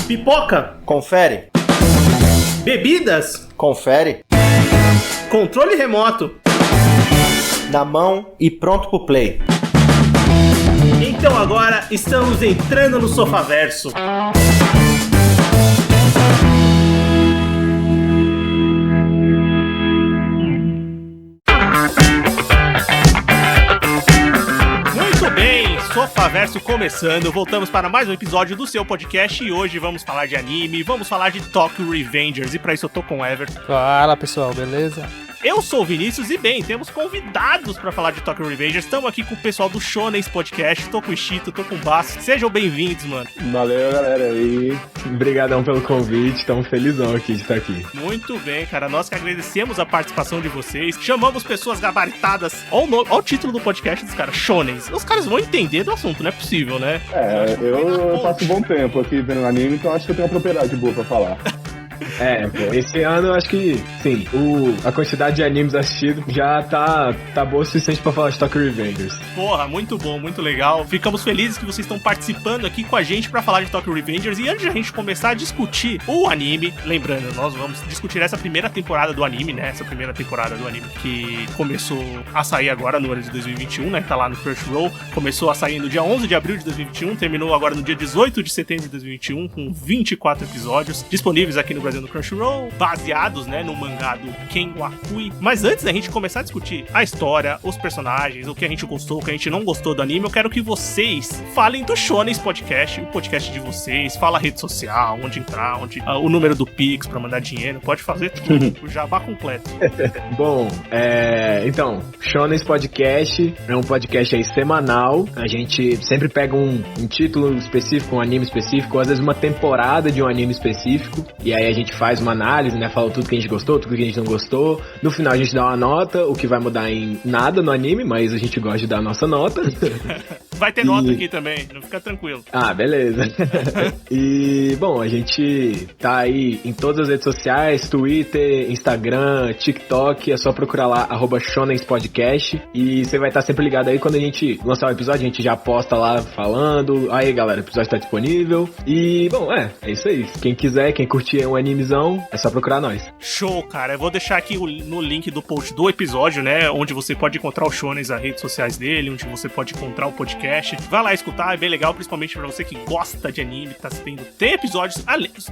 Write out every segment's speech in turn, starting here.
Pipoca. Confere. Bebidas. Confere. Controle remoto. Na mão e pronto pro play. Então agora estamos entrando no Sofaverso. Sofaverso começando, voltamos para mais um episódio do seu podcast e hoje vamos falar de anime, vamos falar de Tokyo Revengers e para isso eu tô com o Everton. Fala pessoal, beleza? Eu sou o Vinícius e bem, temos convidados para falar de Tokyo Revengers, estamos aqui com o pessoal do Shonens Podcast, tô com o Chito, tô com o Basso, sejam bem-vindos, mano. Valeu galera, e obrigadão pelo convite, estamos felizão aqui de estar aqui. Muito bem, cara, nós que agradecemos a participação de vocês, chamamos pessoas gabaritadas, olha o título do podcast dos caras, Shonens, os caras vão entender do assunto, não é possível, né? Eu passo um bom tempo aqui vendo anime, então acho que eu tenho uma propriedade boa pra falar. Esse ano eu acho que, sim, a quantidade de animes assistidos já tá boa o suficiente pra falar de Tokyo Revengers. Porra, muito bom, muito legal. Ficamos felizes que vocês estão participando aqui com a gente pra falar de Tokyo Revengers. E antes de a gente começar a discutir o anime, lembrando, nós vamos discutir essa primeira temporada do anime, né? Essa primeira temporada do anime que começou a sair agora no ano de 2021, né? Tá lá no Crunchyroll. Começou a sair no dia 11 de abril de 2021, terminou agora no dia 18 de setembro de 2021, com 24 episódios disponíveis aqui no Brasil no Crunchyroll, baseados, né, no mangá do Ken Wakui. Mas antes da gente começar a discutir a história, os personagens, o que a gente gostou, o que a gente não gostou do anime, eu quero que vocês falem do Shonens Podcast, o podcast de vocês, fala a rede social, onde entrar, o número do Pix pra mandar dinheiro, pode fazer tudo, o jabá completo. Bom, então, Shonens Podcast é um podcast aí semanal, a gente sempre pega um título específico, um anime específico, ou às vezes uma temporada de um anime específico, e aí a gente faz uma análise, né, fala tudo que a gente gostou, tudo que a gente não gostou, no final a gente dá uma nota, o que vai mudar em nada no anime, mas a gente gosta de dar a nossa nota. Vai ter nota aqui também, não fica tranquilo. Ah, beleza. E, bom, a gente tá aí em todas as redes sociais, Twitter, Instagram, TikTok, é só procurar lá, @shonenspodcast, e você vai estar sempre ligado aí quando a gente lançar o episódio, a gente já posta lá falando, aí galera, o episódio tá disponível, e, bom, é isso aí. Quem quiser, quem curtir um animezão, é só procurar nós. Show, cara, eu vou deixar aqui no link do post do episódio, né, onde você pode encontrar o Shonens, as redes sociais dele, onde você pode encontrar o podcast. Vai lá escutar, é bem legal, principalmente pra você que gosta de anime, que tá assistindo. Tem episódios,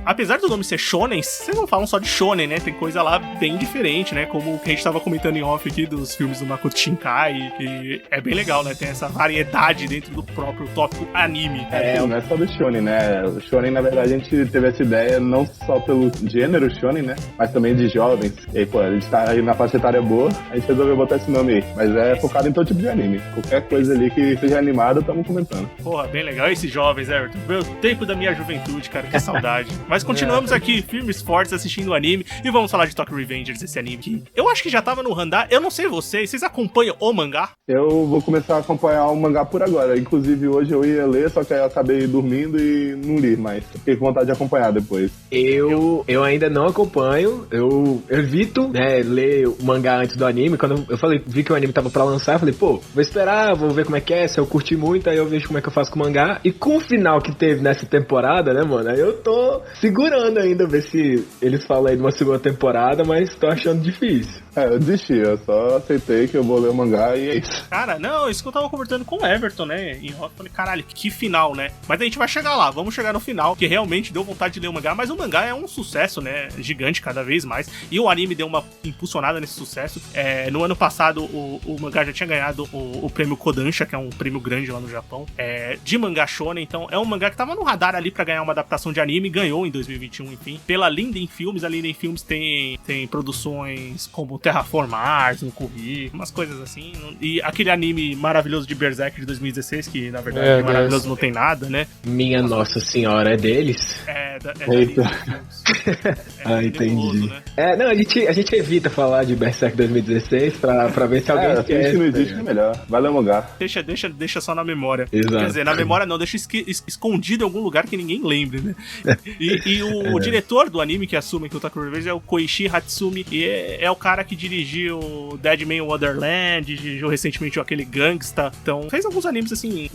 apesar do nome ser Shonen, vocês não falam só de Shonen, né? Tem coisa lá bem diferente, né? Como o que a gente tava comentando em off aqui dos filmes do Makoto Shinkai, e é bem legal, né? Tem essa variedade dentro do próprio tópico anime. Não é só do Shonen, né? O Shonen, na verdade, a gente teve essa ideia não só pelo gênero Shonen, né? Mas também de jovens. E aí, pô, a gente tá aí na faixa etária boa, a gente resolveu botar esse nome aí. Mas é focado em todo tipo de anime. Qualquer coisa ali que seja animado, estamos comentando. Porra, bem legal. Esses jovens, Everton. Meu tempo da minha juventude, cara. Que saudade. Mas continuamos aqui, firmes, fortes, assistindo o anime. E vamos falar de Tokyo Revengers, esse anime que eu acho que já tava no radar. Eu não sei vocês acompanham o mangá? Eu vou começar a acompanhar o mangá por agora. Inclusive, hoje eu ia ler, só que aí eu acabei dormindo e não li mais. Fiquei com vontade de acompanhar depois. Eu ainda não acompanho. Eu evito, né, ler o mangá antes do anime. Quando eu vi que o anime tava pra lançar, eu falei, pô, vou esperar, vou ver como é que é, se eu curti muito, aí eu vejo como é que eu faço com o mangá. E com o final que teve nessa temporada, né, mano, aí eu tô segurando ainda, ver se eles falam aí de uma segunda temporada, mas tô achando difícil. Eu desisti, eu só aceitei que eu vou ler o mangá e é isso. Cara, não, isso que eu tava conversando com o Everton, né, em off, falei, caralho, que final, né? Mas a gente vai chegar lá, vamos chegar no final, que realmente deu vontade de ler o mangá, mas o mangá é um sucesso, né, gigante cada vez mais, e o anime deu uma impulsionada nesse sucesso. No ano passado, o mangá já tinha ganhado o prêmio Kodansha, que é um prêmio grande lá no Japão, de mangá shonen, então é um mangá que tava no radar ali pra ganhar uma adaptação de anime, ganhou em 2021, enfim, pela Linden Filmes. A Linden Filmes tem produções como Terraform Mars no currículo, umas coisas assim, e aquele anime maravilhoso de Berserk de 2016, que na verdade maravilhoso não tem nada, né? Minha nossa senhora, é deles? Eita. Entendi. Né? Não, a gente evita falar de Berserk 2016 pra ver se alguém esquece. Se não existe, é melhor. Vai ler o mangá. Deixa só na memória. Exato. Quer dizer, na memória não, deixa escondido em algum lugar que ninguém lembre, né? E o diretor do anime que assume que o Tokyo Revengers é o Koichi Hatsumi, e é o cara que dirigiu Deadman Wonderland, dirigiu recentemente aquele Gangsta. Então, fez alguns animes assim.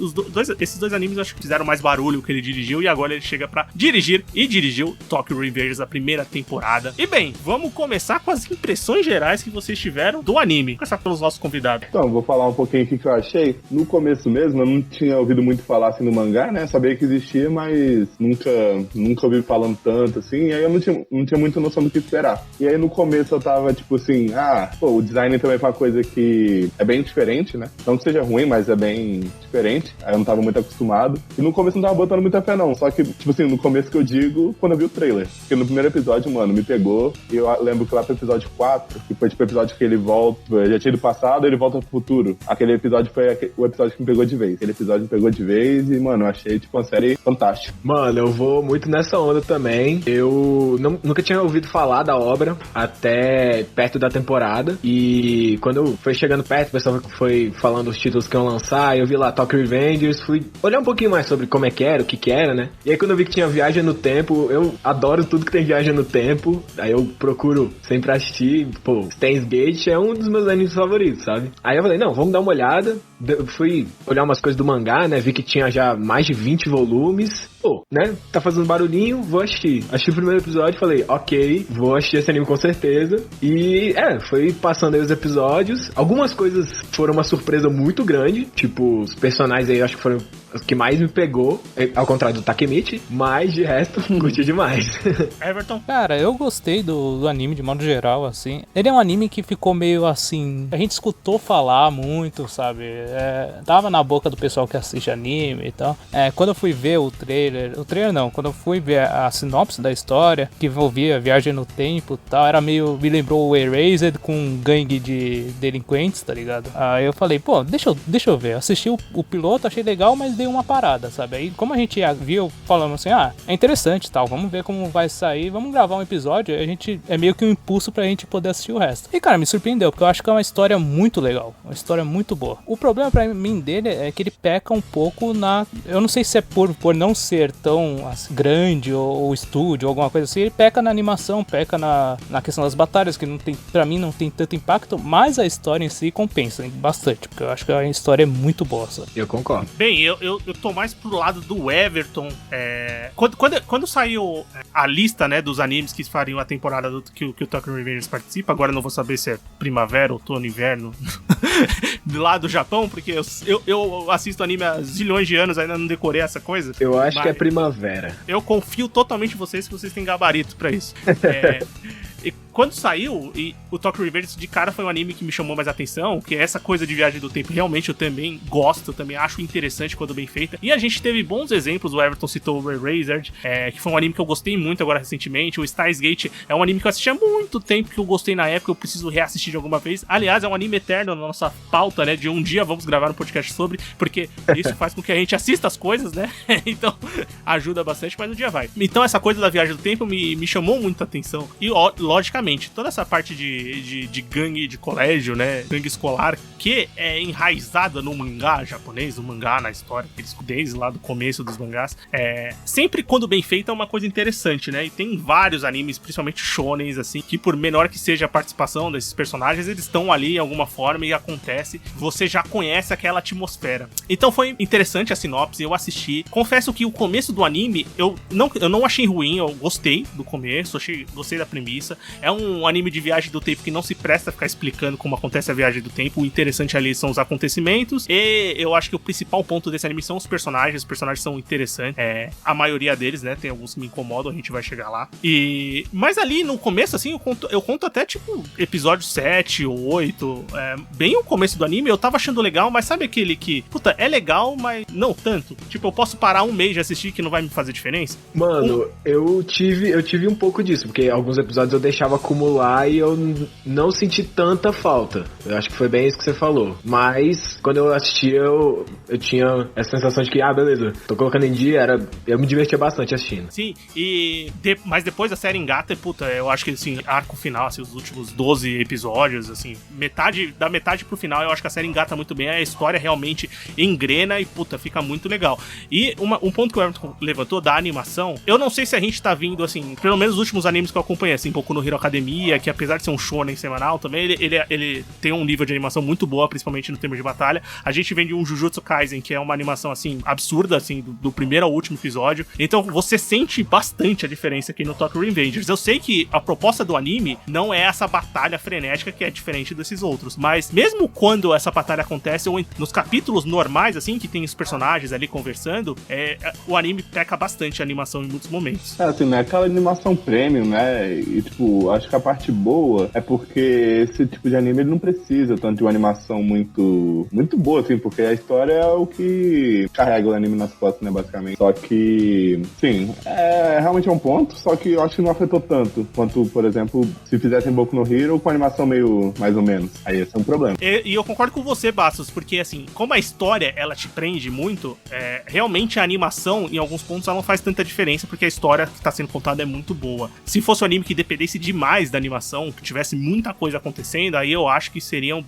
Esses dois animes eu acho que fizeram mais barulho que ele dirigiu, e agora ele chega pra dirigir e dirigiu Tokyo Revengers, a primeira temporada. E bem, vamos começar com as impressões gerais que vocês tiveram do anime. Vou começar pelos nossos convidados. Então, vou falar um pouquinho aqui que eu achei. No começo mesmo, eu não tinha ouvido muito falar assim no mangá, né? Sabia que existia, mas nunca ouvi falando tanto assim, e aí eu não tinha muita noção do que esperar. E aí no começo eu tava tipo assim, o design também foi uma coisa que é bem diferente, né? Não que seja ruim, mas é bem diferente. Aí eu não tava muito acostumado. E no começo eu não tava botando muita fé não, só que, tipo assim, no começo que eu digo, quando eu vi o trailer. Porque no primeiro episódio, mano, me pegou, e eu lembro que lá pro episódio 4, que foi tipo o episódio que ele volta, já tinha ido passado, ele volta pro futuro. Aquele episódio foi o episódio que me pegou de vez. Aquele episódio me pegou de vez e, mano, eu achei, tipo, uma série fantástica. Mano, eu vou muito nessa onda também. Eu nunca tinha ouvido falar da obra até perto da temporada. E quando foi chegando perto, o pessoal foi falando os títulos que iam lançar. Eu vi lá Tokyo Revengers, fui olhar um pouquinho mais sobre como é que era, o que era, né? E aí quando eu vi que tinha viagem no tempo, eu adoro tudo que tem viagem no tempo. Aí eu procuro sempre assistir. Pô, Steins Gate é um dos meus animes favoritos, sabe? Aí eu falei, não, vamos dar uma olhada. Eu fui olhar umas coisas do mangá, né? Vi que tinha já mais de 20 volumes. Pô, né? Tá fazendo barulhinho, vou assistir. Assisti o primeiro episódio e falei, ok, vou assistir esse anime com certeza. E, foi passando aí os episódios. Algumas coisas foram uma surpresa muito grande. Tipo, os personagens aí, eu acho que foram os que mais me pegou. Ao contrário do Takemichi. Mas, de resto, curti demais. Everton? Cara, eu gostei do anime de modo geral, assim. Ele é um anime que ficou meio assim... A gente escutou falar muito, sabe? Tava na boca do pessoal que assiste anime e tal. Quando eu fui ver o trailer não, quando eu fui ver a sinopse da história, que envolvia a viagem no tempo e tal, me lembrou o Erased com um gangue de delinquentes, tá ligado? Aí eu falei, pô, deixa eu ver. Assisti o piloto, achei legal, mas dei uma parada, sabe? Aí como a gente viu, falando assim, é interessante e tal, vamos ver como vai sair, vamos gravar um episódio, a gente é meio que um impulso pra gente poder assistir o resto. E cara, me surpreendeu, porque eu acho que é uma história muito legal, uma história muito boa. O problema pra mim dele é que ele peca um pouco eu não sei se é por não ser tão assim, grande ou estúdio ou alguma coisa assim, ele peca na animação, peca na questão das batalhas, que pra mim não tem tanto impacto, mas a história em si compensa bastante, porque eu acho que a história é muito boa, sabe? Eu concordo. Bem, eu tô mais pro lado do Everton. Quando saiu a lista, né, dos animes que fariam a temporada que o Tokyo Revengers participa, agora eu não vou saber se é primavera, outono, inverno lá do Japão, porque eu assisto anime há zilhões de anos, ainda não decorei essa coisa. Eu acho que é primavera. Eu confio totalmente em vocês, que vocês têm gabarito pra isso. E quando saiu, e o Tokyo Revengers de cara foi um anime que me chamou mais atenção, que essa coisa de viagem do tempo realmente eu também gosto, eu também acho interessante quando bem feita. E a gente teve bons exemplos, o Everton citou o Erased, que foi um anime que eu gostei muito agora recentemente. O Steins Gate é um anime que eu assisti há muito tempo, que eu gostei na época, eu preciso reassistir de alguma vez. Aliás, é um anime eterno na nossa pauta, né, de um dia vamos gravar um podcast sobre, porque isso faz com que a gente assista as coisas, né, então ajuda bastante, mas um dia vai. Então essa coisa da viagem do tempo me chamou muita atenção, e logicamente, toda essa parte de gangue de colégio, né, gangue escolar, que é enraizada no mangá japonês, no mangá, na história, desde lá do começo dos mangás, sempre quando bem feita é uma coisa interessante, né, e tem vários animes, principalmente shonens, assim, que por menor que seja a participação desses personagens, eles estão ali em alguma forma e acontece, você já conhece aquela atmosfera. Então foi interessante a sinopse, eu assisti, confesso que o começo do anime, eu não achei ruim, eu gostei do começo, gostei da premissa. É um anime de viagem do tempo que não se presta a ficar explicando como acontece a viagem do tempo. O interessante ali são os acontecimentos. E eu acho que o principal ponto desse anime são os personagens. Os personagens são interessantes. A maioria deles, né? Tem alguns que me incomodam, a gente vai chegar lá. Mas ali no começo, assim, eu conto até tipo episódio 7 ou 8. Bem o começo do anime, eu tava achando legal, mas sabe aquele que, puta, é legal, mas não tanto? Tipo, eu posso parar um mês de assistir que não vai me fazer diferença? Mano, eu tive um pouco disso, porque alguns episódios eu deixava acumular e eu não senti tanta falta. Eu acho que foi bem isso que você falou. Mas, quando eu assisti, eu tinha essa sensação de que, beleza, tô colocando em dia, eu me divertia bastante assistindo. Sim, mas depois a série engata, puta, eu acho que, assim, arco final, assim, os últimos 12 episódios, assim, da metade pro final, eu acho que a série engata muito bem, a história realmente engrena e, puta, fica muito legal. E um ponto que o Everton levantou da animação, eu não sei se a gente tá vindo, assim, pelo menos os últimos animes que eu acompanhei, assim, um pouco no Hero Academia, Academia, que apesar de ser um shonen semanal também, ele tem um nível de animação muito boa, principalmente no tema de batalha. A gente vem de um Jujutsu Kaisen, que é uma animação, assim, absurda, assim, do primeiro ao último episódio. Então, você sente bastante a diferença aqui no Tokyo Revengers. Eu sei que a proposta do anime não é essa batalha frenética que é diferente desses outros, mas mesmo quando essa batalha acontece, ou nos capítulos normais, assim, que tem os personagens ali conversando, o anime peca bastante a animação em muitos momentos. Assim, não é aquela animação premium, né? E, tipo, acho que a parte boa é porque esse tipo de anime ele não precisa tanto de uma animação muito boa, assim, porque a história é o que carrega o anime nas costas, né, basicamente. Só que, sim, realmente é um ponto, só que eu acho que não afetou tanto quanto, por exemplo, se fizessem Boku no Hero com animação meio mais ou menos. Aí esse é um problema. E eu concordo com você, Bastos, porque, assim, como a história, ela te prende muito, realmente a animação, em alguns pontos, ela não faz tanta diferença, porque a história que tá sendo contada é muito boa. Se fosse um anime que dependesse demais da animação, que tivesse muita coisa acontecendo, aí eu acho que seria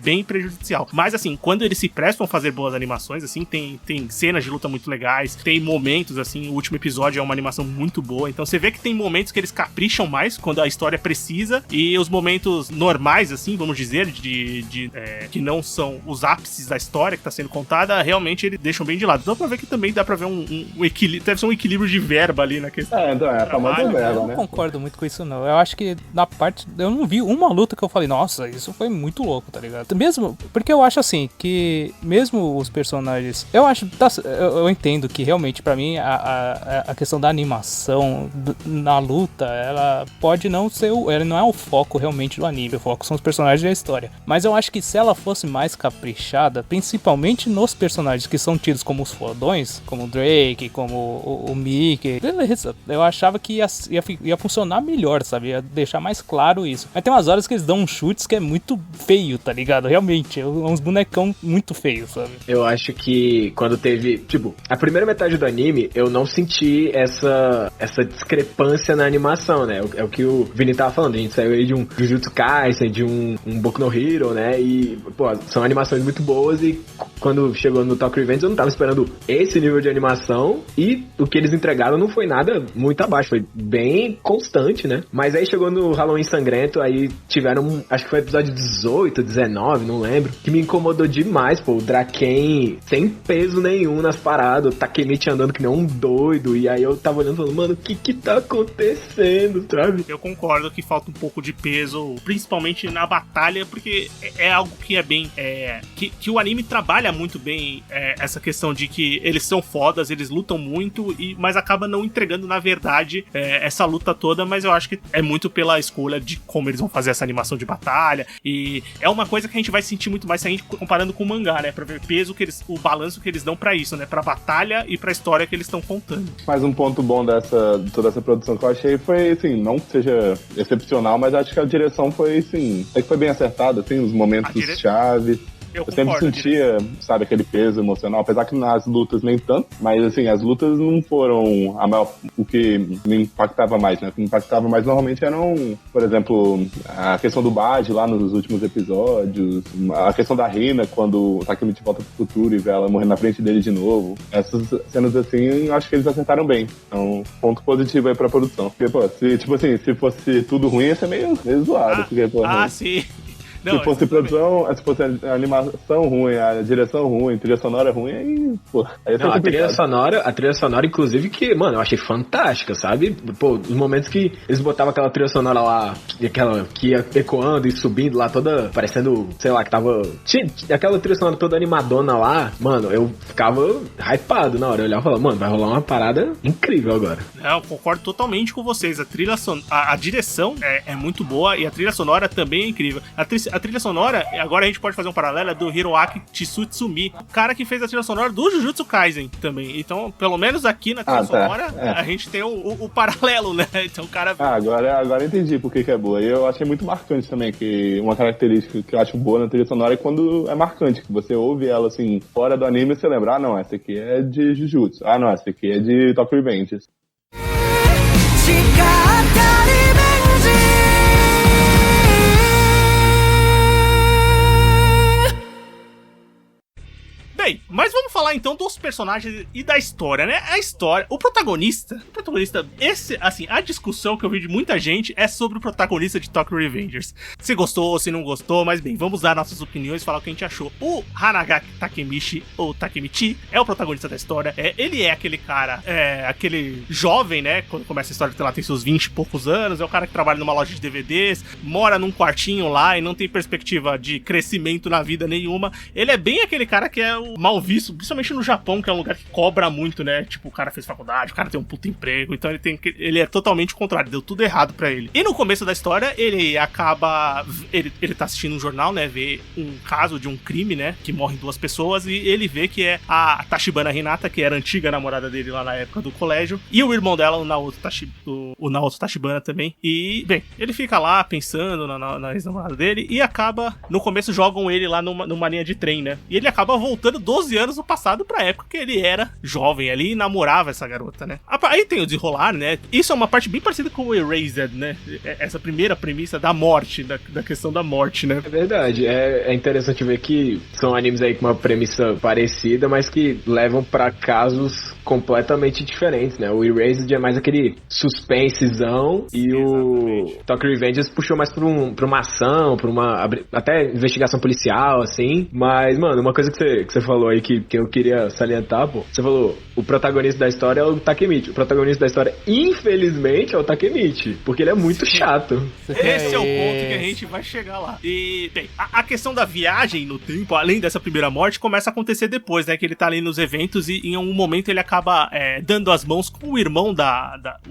bem prejudicial. Mas, assim, quando eles se prestam a fazer boas animações, assim, tem cenas de luta muito legais, tem momentos, assim, o último episódio é uma animação muito boa, então você vê que tem momentos que eles capricham mais quando a história precisa, e os momentos normais, assim, vamos dizer, que não são os ápices da história que tá sendo contada, realmente eles deixam bem de lado. Então, pra ver que também dá pra ver um equilíbrio, deve ser um equilíbrio de verba ali na questão. Então a famosa verba, eu não concordo muito com isso, não. Eu acho que na parte... Eu não vi uma luta que eu falei, nossa, isso foi muito louco, tá ligado? Mesmo... Porque eu acho, assim, que mesmo os personagens... Eu acho... Eu entendo que, realmente, pra mim, a questão da animação na luta, ela pode não ser... Ela não é o foco, realmente, do anime. O foco são os personagens da história. Mas eu acho que se ela fosse mais caprichada, principalmente nos personagens que são tidos como os fodões, como o Drake, como o Mickey, beleza, eu achava que ia funcionar melhor, sabe? Ia deixar mais claro isso. Mas tem umas horas que eles dão uns chutes que é muito feio, tá ligado? Realmente, uns bonecão muito feios, sabe? Eu acho que quando teve, tipo, a primeira metade do anime, eu não senti essa discrepância na animação, né? É o que o Vini tava falando, a gente saiu aí de um Jujutsu Kaisen, de um Boku no Hero, né? E, pô, são animações muito boas e quando chegou no Tokyo Revengers eu não tava esperando esse nível de animação e o que eles entregaram não foi nada muito abaixo, foi bem constante, né? Mas aí chegou no Halloween Sangrento, aí tiveram, acho que foi episódio 18, 19, não lembro, que me incomodou demais, pô, o Draken sem peso nenhum nas paradas, o Takemichi andando que nem um doido, e aí eu tava olhando e falando, mano, o que tá acontecendo, sabe? Eu concordo que falta um pouco de peso, principalmente na batalha, porque é algo que é bem... que o anime trabalha muito bem essa questão de que eles são fodas, eles lutam muito, mas acaba não entregando, na verdade, essa luta toda, mas eu acho que é muito pela escolha de como eles vão fazer essa animação de batalha, e é uma coisa que a gente vai sentir muito mais se a gente comparando com o mangá, né, pra ver o balanço que eles dão pra isso, né, pra batalha e pra história que eles estão contando. Mas um ponto bom de toda essa produção que eu achei foi, assim, não que seja excepcional, mas acho que a direção foi, assim, até que foi bem acertada, assim, os momentos chave. Eu sempre sentia, sabe, aquele peso emocional, apesar que nas lutas nem tanto, mas assim, as lutas não foram o que me impactava mais, né? O que me impactava mais normalmente eram, por exemplo, a questão do Bad lá nos últimos episódios, a questão da Rina quando o Takemichi volta pro futuro e vê ela morrendo na frente dele de novo. Essas cenas assim, eu acho que eles acertaram bem. Então, ponto positivo aí pra produção. Porque, pô, se fosse tudo ruim, ia ser meio zoado. Porque, pô, sim. Não, se fosse produção, se fosse a animação ruim, a direção ruim, a trilha sonora ruim, aí, pô, aí não, a trilha sonora, inclusive, que, mano, eu achei fantástica, sabe? Pô, os momentos que eles botavam aquela trilha sonora lá, aquela que ia ecoando e subindo lá, toda, parecendo, sei lá, que tava... Aquela trilha sonora toda animadona lá, mano, eu ficava hypado na hora, eu olhava e falava, mano, vai rolar uma parada incrível agora. Eu concordo totalmente com vocês, a direção é muito boa e a trilha sonora também é incrível. A trilha sonora, agora a gente pode fazer um paralelo, é do Hiroaki Tsutsumi, o cara que fez a trilha sonora do Jujutsu Kaisen também. Então, pelo menos aqui na trilha sonora, a gente tem o paralelo, né? Então o cara... Agora eu entendi por que é boa. Eu achei muito marcante também, que uma característica que eu acho boa na trilha sonora é quando é marcante, que você ouve ela assim, fora do anime, você lembra, não, essa aqui é de Jujutsu, não, essa aqui é de Tokyo Revengers. Bem, Bem, mas vamos falar então dos personagens e da história, né? A história, o protagonista, a discussão que eu vi de muita gente é sobre o protagonista de Tokyo Revengers. Se gostou, se não gostou, mas bem, vamos dar nossas opiniões e falar o que a gente achou. O Hanagaki Takemichi, ou Takemichi, é o protagonista da história. Ele é aquele cara, aquele jovem, né? Quando começa a história, lá tem seus 20 e poucos anos, é o cara que trabalha numa loja de DVDs, mora num quartinho lá e não tem perspectiva de crescimento na vida nenhuma. Ele é bem aquele cara que é o mal visto, principalmente no Japão, que é um lugar que cobra muito, né? Tipo, o cara fez faculdade, o cara tem um puto emprego, então ele é totalmente o contrário, deu tudo errado pra ele. E no começo da história, ele tá assistindo um jornal, né? Vê um caso de um crime, né? Que morrem 2 pessoas e ele vê que é a Tachibana Hinata, que era a antiga namorada dele lá na época do colégio, e o irmão dela, o Naoto Tachibana também. E, bem, ele fica lá pensando na ex-namorada dele e acaba, no começo jogam ele lá numa linha de trem, né? E ele acaba voltando 12 anos no passado pra época que ele era jovem ali e namorava essa garota, né? Aí tem o desenrolar, né? Isso é uma parte bem parecida com o Erased, né? Essa primeira premissa da morte, da questão da morte, né? É verdade, é interessante ver que são animes aí com uma premissa parecida, mas que levam pra casos completamente diferentes, né? O Erased é mais aquele suspensezão e o Tokyo Revengers puxou mais pra uma ação, pra uma até investigação policial, assim. Mas, mano, uma coisa que você falou aí que eu queria salientar, pô, você falou, o protagonista da história é o Takemichi. O protagonista da história, infelizmente, é o Takemichi, porque ele é muito chato. Esse é o ponto que a gente vai chegar lá. E, bem, a questão da viagem no tempo, além dessa primeira morte, começa a acontecer depois, né? Que ele tá ali nos eventos e em um momento ele acaba dando as mãos com o irmão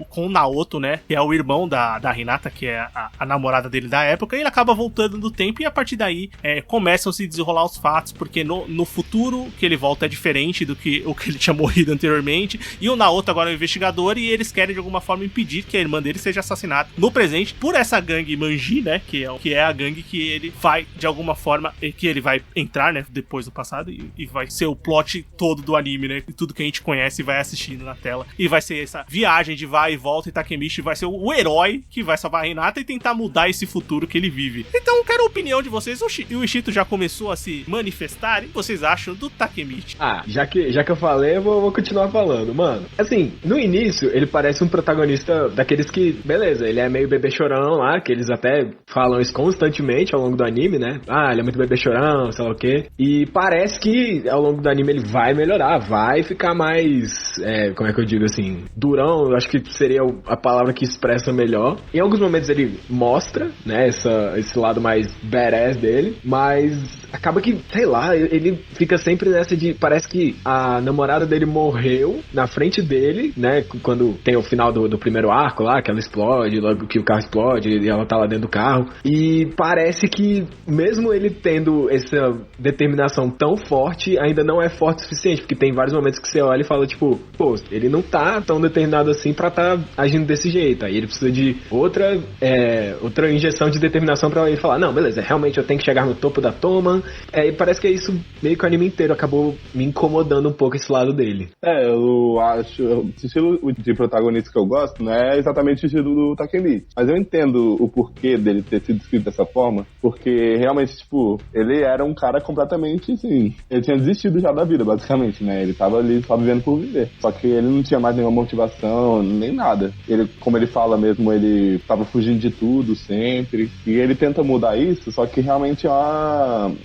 com o Naoto, né? Que é o irmão da Hinata, que é a namorada dele da época, e ele acaba voltando no tempo e a partir daí começam a se desenrolar os fatos, porque no futuro que ele volta é diferente do que o que ele tinha morrido anteriormente, e o Naoto agora é um investigador e eles querem de alguma forma impedir que a irmã dele seja assassinada no presente por essa gangue Manji, né? Que é a gangue que ele vai, de alguma forma, que ele vai entrar, né? Depois do passado e vai ser o plot todo do anime, né? E tudo que a gente conhece e vai assistindo na tela. E vai ser essa viagem de vai e volta, e Takemichi vai ser o herói que vai salvar a Hinata e tentar mudar esse futuro que ele vive. Então, quero a opinião de vocês. O Ishito já começou a se manifestar. O que vocês acham do Takemichi? Já que eu falei, eu vou continuar falando. Mano, assim, no início, ele parece um protagonista daqueles que, beleza, ele é meio bebê chorão lá, que eles até falam isso constantemente ao longo do anime, né? Ele é muito bebê chorão, sei lá o quê. E parece que ao longo do anime ele vai melhorar, vai ficar mais, como é que eu digo assim, durão, eu acho que seria a palavra que expressa melhor. Em alguns momentos ele mostra, né, esse lado mais badass dele, mas acaba que, sei lá, ele fica sempre nessa de, parece que a namorada dele morreu na frente dele, né, quando tem o final do primeiro arco lá, que ela explode, logo que o carro explode e ela tá lá dentro do carro, e parece que mesmo ele tendo essa determinação tão forte, ainda não é forte o suficiente, porque tem vários momentos que você olha e fala, tipo, pô, ele não tá tão determinado assim pra tá agindo desse jeito, aí ele precisa de outra injeção de determinação pra ele falar, não, beleza, realmente eu tenho que chegar no topo da toma. E parece que é isso, meio que o anime inteiro acabou me incomodando um pouco esse lado dele. Eu acho, o estilo de protagonista que eu gosto não é exatamente o estilo do Takemichi, mas eu entendo o porquê dele ter sido escrito dessa forma, porque realmente, tipo, ele era um cara completamente, assim, ele tinha desistido já da vida, basicamente, né, ele tava ali só vivendo por viver, só que ele não tinha mais nenhuma motivação, nem nada. Ele, como ele fala mesmo, ele tava fugindo de tudo sempre, e ele tenta mudar isso, só que realmente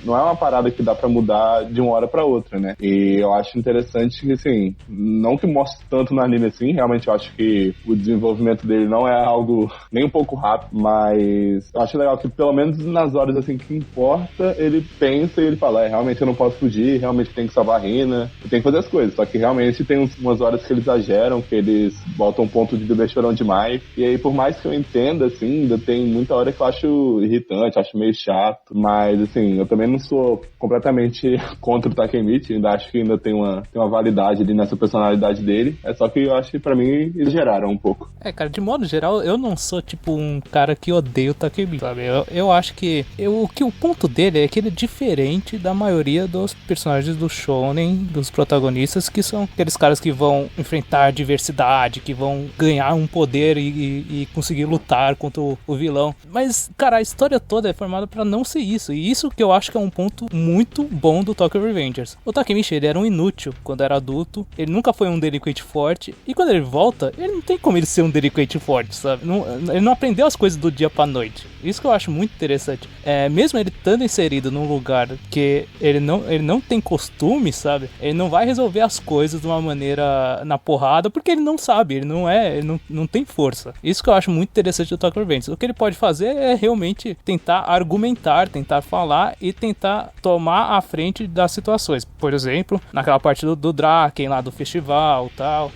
não é uma parada que dá pra mudar de uma hora pra outra, né? E eu acho interessante que, assim, não que mostre tanto no anime assim, realmente eu acho que o desenvolvimento dele não é algo nem um pouco rápido, mas eu acho legal que pelo menos nas horas, assim, que importa, ele pensa e ele fala, realmente eu não posso fugir, realmente tem que salvar a Rina, eu tenho que fazer as coisas, só que realmente tem umas horas que eles exageram, que eles botam um ponto de bebê chorão demais, e aí por mais que eu entenda, assim, ainda tem muita hora que eu acho irritante, acho meio chato, mas, assim, eu também não sou completamente contra o Takemichi, ainda acho que ainda tem uma validade ali nessa personalidade dele, é só que eu acho que pra mim exageraram um pouco. Cara, de modo geral, eu não sou tipo um cara que odeia o Takemichi, sabe? Eu acho que o ponto dele é que ele é diferente da maioria dos personagens do shonen, dos protagonistas, que são aqueles aqueles caras que vão enfrentar adversidade, que vão ganhar um poder e conseguir lutar contra o vilão. Mas, cara, a história toda é formada pra não ser isso. E isso que eu acho que é um ponto muito bom do Tokyo Revengers. O Takemichi, ele era um inútil quando era adulto, ele nunca foi um delinquente forte, e quando ele volta, ele não tem como ele ser um delinquente forte, sabe? Ele não aprendeu as coisas do dia pra noite. Isso que eu acho muito interessante. Mesmo ele estando inserido num lugar que ele não tem costume, sabe? Ele não vai resolver as coisas de uma maneira na porrada, porque ele não sabe, ele não tem força. Isso que eu acho muito interessante do Tokyo Revengers. O que ele pode fazer é realmente tentar argumentar, tentar falar e tentar tomar a frente das situações. Por exemplo, naquela parte do Draken lá do festival e tal.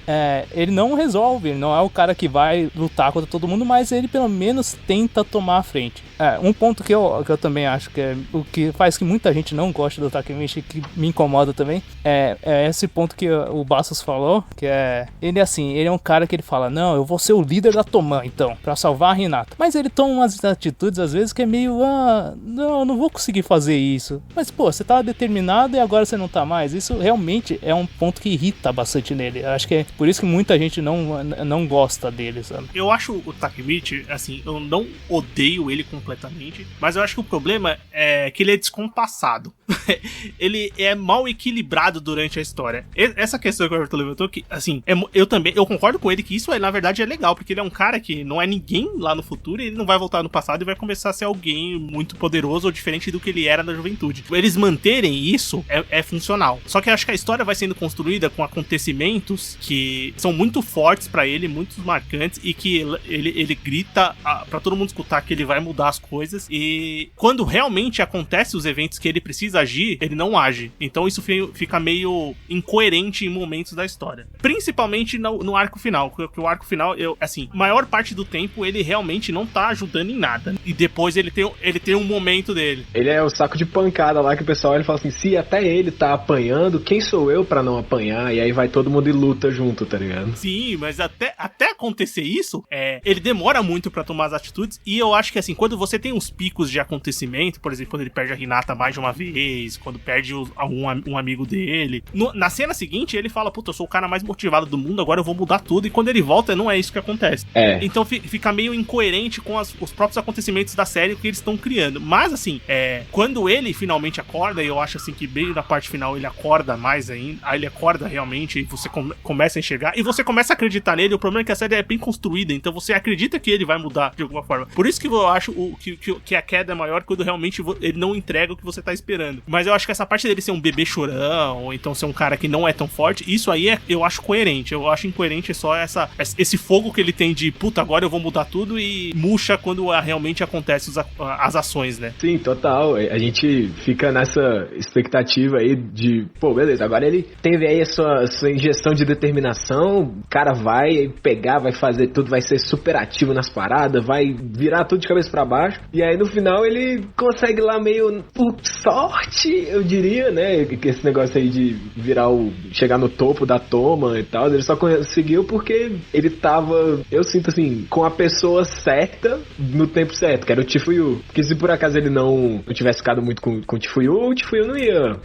Ele não resolve, ele não é o cara que vai lutar contra todo mundo, mas ele pelo menos tenta tomar a frente. Um ponto que eu também acho que é o que faz que muita gente não gosta do Takemichi, que me incomoda também, é esse ponto que o Bastos falou, que ele é um cara que ele fala, não, eu vou ser o líder da Toman, então, pra salvar a Hinata. Mas ele toma umas atitudes, às vezes, que é meio, não, eu não vou conseguir fazer isso. Mas, pô, você tá determinado e agora você não tá mais. Isso realmente é um ponto que irrita bastante nele. Eu acho que é por isso que muita gente não gosta dele, sabe? Eu acho o Takemichi, assim, eu não odeio ele completamente, mas eu acho que o problema é que ele é descompassado. Ele é mal equilibrado durante a história. Essa questão que o Everton levantou, que, assim, eu concordo com ele que isso, na verdade, é legal, porque ele é um cara que não é ninguém lá no futuro, e ele não vai voltar no passado e vai começar a ser alguém muito poderoso ou diferente do que ele era na juventude. Eles manterem isso é funcional. Só que eu acho que a história vai sendo construída com acontecimentos que são muito fortes pra ele, muito marcantes, e que ele grita pra todo mundo escutar que ele vai mudar as coisas, e quando realmente acontece os eventos que ele precisa agir, ele não age. Então isso fica meio incoerente em momentos da história. Principalmente no arco final, porque o arco final, maior parte do tempo ele realmente não tá ajudando em nada. E depois ele tem um momento dele. Ele é o saco de pancada lá que o pessoal ele fala assim, se até ele tá apanhando, quem sou eu pra não apanhar? E aí vai todo mundo e luta junto, tá ligado? Sim, mas até acontecer isso, ele demora muito pra tomar as atitudes, e eu acho que assim, quando você tem uns picos de acontecimento, por exemplo, quando ele perde a Hinata mais de uma vez, quando perde um amigo dele, na cena seguinte ele fala, puta, eu sou o cara mais motivado do mundo, agora eu vou mudar tudo, e quando ele volta não é isso que acontece. Então fica meio incoerente com os próprios acontecimentos da série que eles estão criando. Mas assim, quando ele finalmente acorda, e eu acho assim que bem na parte final ele acorda mais ainda, aí ele acorda realmente, e você começa a enxergar, e você começa a acreditar nele. O problema é que a série é bem construída, então você acredita que ele vai mudar de alguma forma. Por isso que eu acho que a queda é maior quando realmente ele não entrega o que você tá esperando. Mas eu acho que essa parte dele ser um bebê chorão, ou então ser um cara que não é tão forte, isso aí eu acho coerente. Eu acho incoerente só esse fogo que ele tem de, puta, agora eu vou mudar tudo, e murcha quando realmente acontecem as ações, né? Sim, total. A gente fica nessa expectativa aí de, pô, beleza, agora ele teve aí a sua injeção de determinação, o cara vai pegar, vai fazer tudo, vai ser super ativo nas paradas, vai virar tudo de cabeça pra baixo, e aí no final ele consegue lá meio por sorte, eu diria, né, que esse negócio aí de chegar no topo da toma e tal, ele só conseguiu porque ele tava, eu sinto assim, com a pessoa certa no tempo certo, que era o Chifuyu, porque se por acaso ele não tivesse ficado muito com o Chifuyu não ia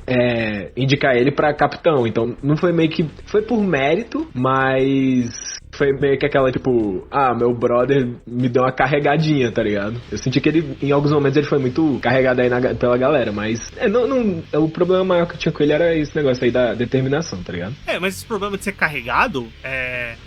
indicar ele pra capitão, então não foi meio que, foi por mérito, mas foi meio que aquela, tipo, meu brother me deu uma carregadinha, tá ligado? Eu senti que ele, em alguns momentos, ele foi muito carregado aí pela galera, mas o problema maior que eu tinha com ele era esse negócio aí da determinação, tá ligado? Mas esse problema de ser carregado,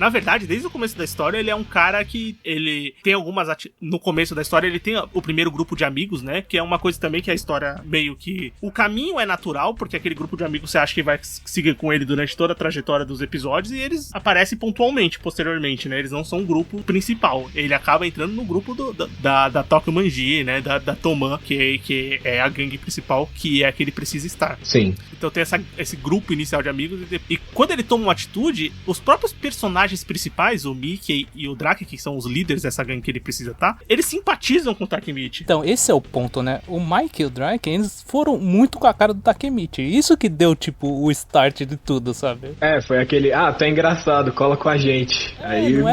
na verdade, desde o começo da história, ele é um cara que ele tem algumas no começo da história, ele tem o primeiro grupo de amigos, né? Que é uma coisa também que a história meio que... O caminho é natural, porque aquele grupo de amigos você acha que vai seguir com ele durante toda a trajetória dos episódios, e eles aparecem pontualmente, posteriormente, né? Eles não são um grupo principal. Ele acaba entrando no grupo da Tokyo Manji, né? Da Toman, que é a gangue principal, que é a que ele precisa estar. Sim. Então tem esse grupo inicial de amigos, e quando ele toma uma atitude, os próprios personagens principais, o Mickey e o Drake, que são os líderes dessa gangue que ele precisa estar, eles simpatizam com o Takemichi. Então, esse é o ponto, né? O Mike e o Drake, eles foram muito com a cara do Takemichi. Isso que deu, tipo, o start de tudo, sabe? Foi aquele, tu é engraçado, cola com a gente. Aí... Não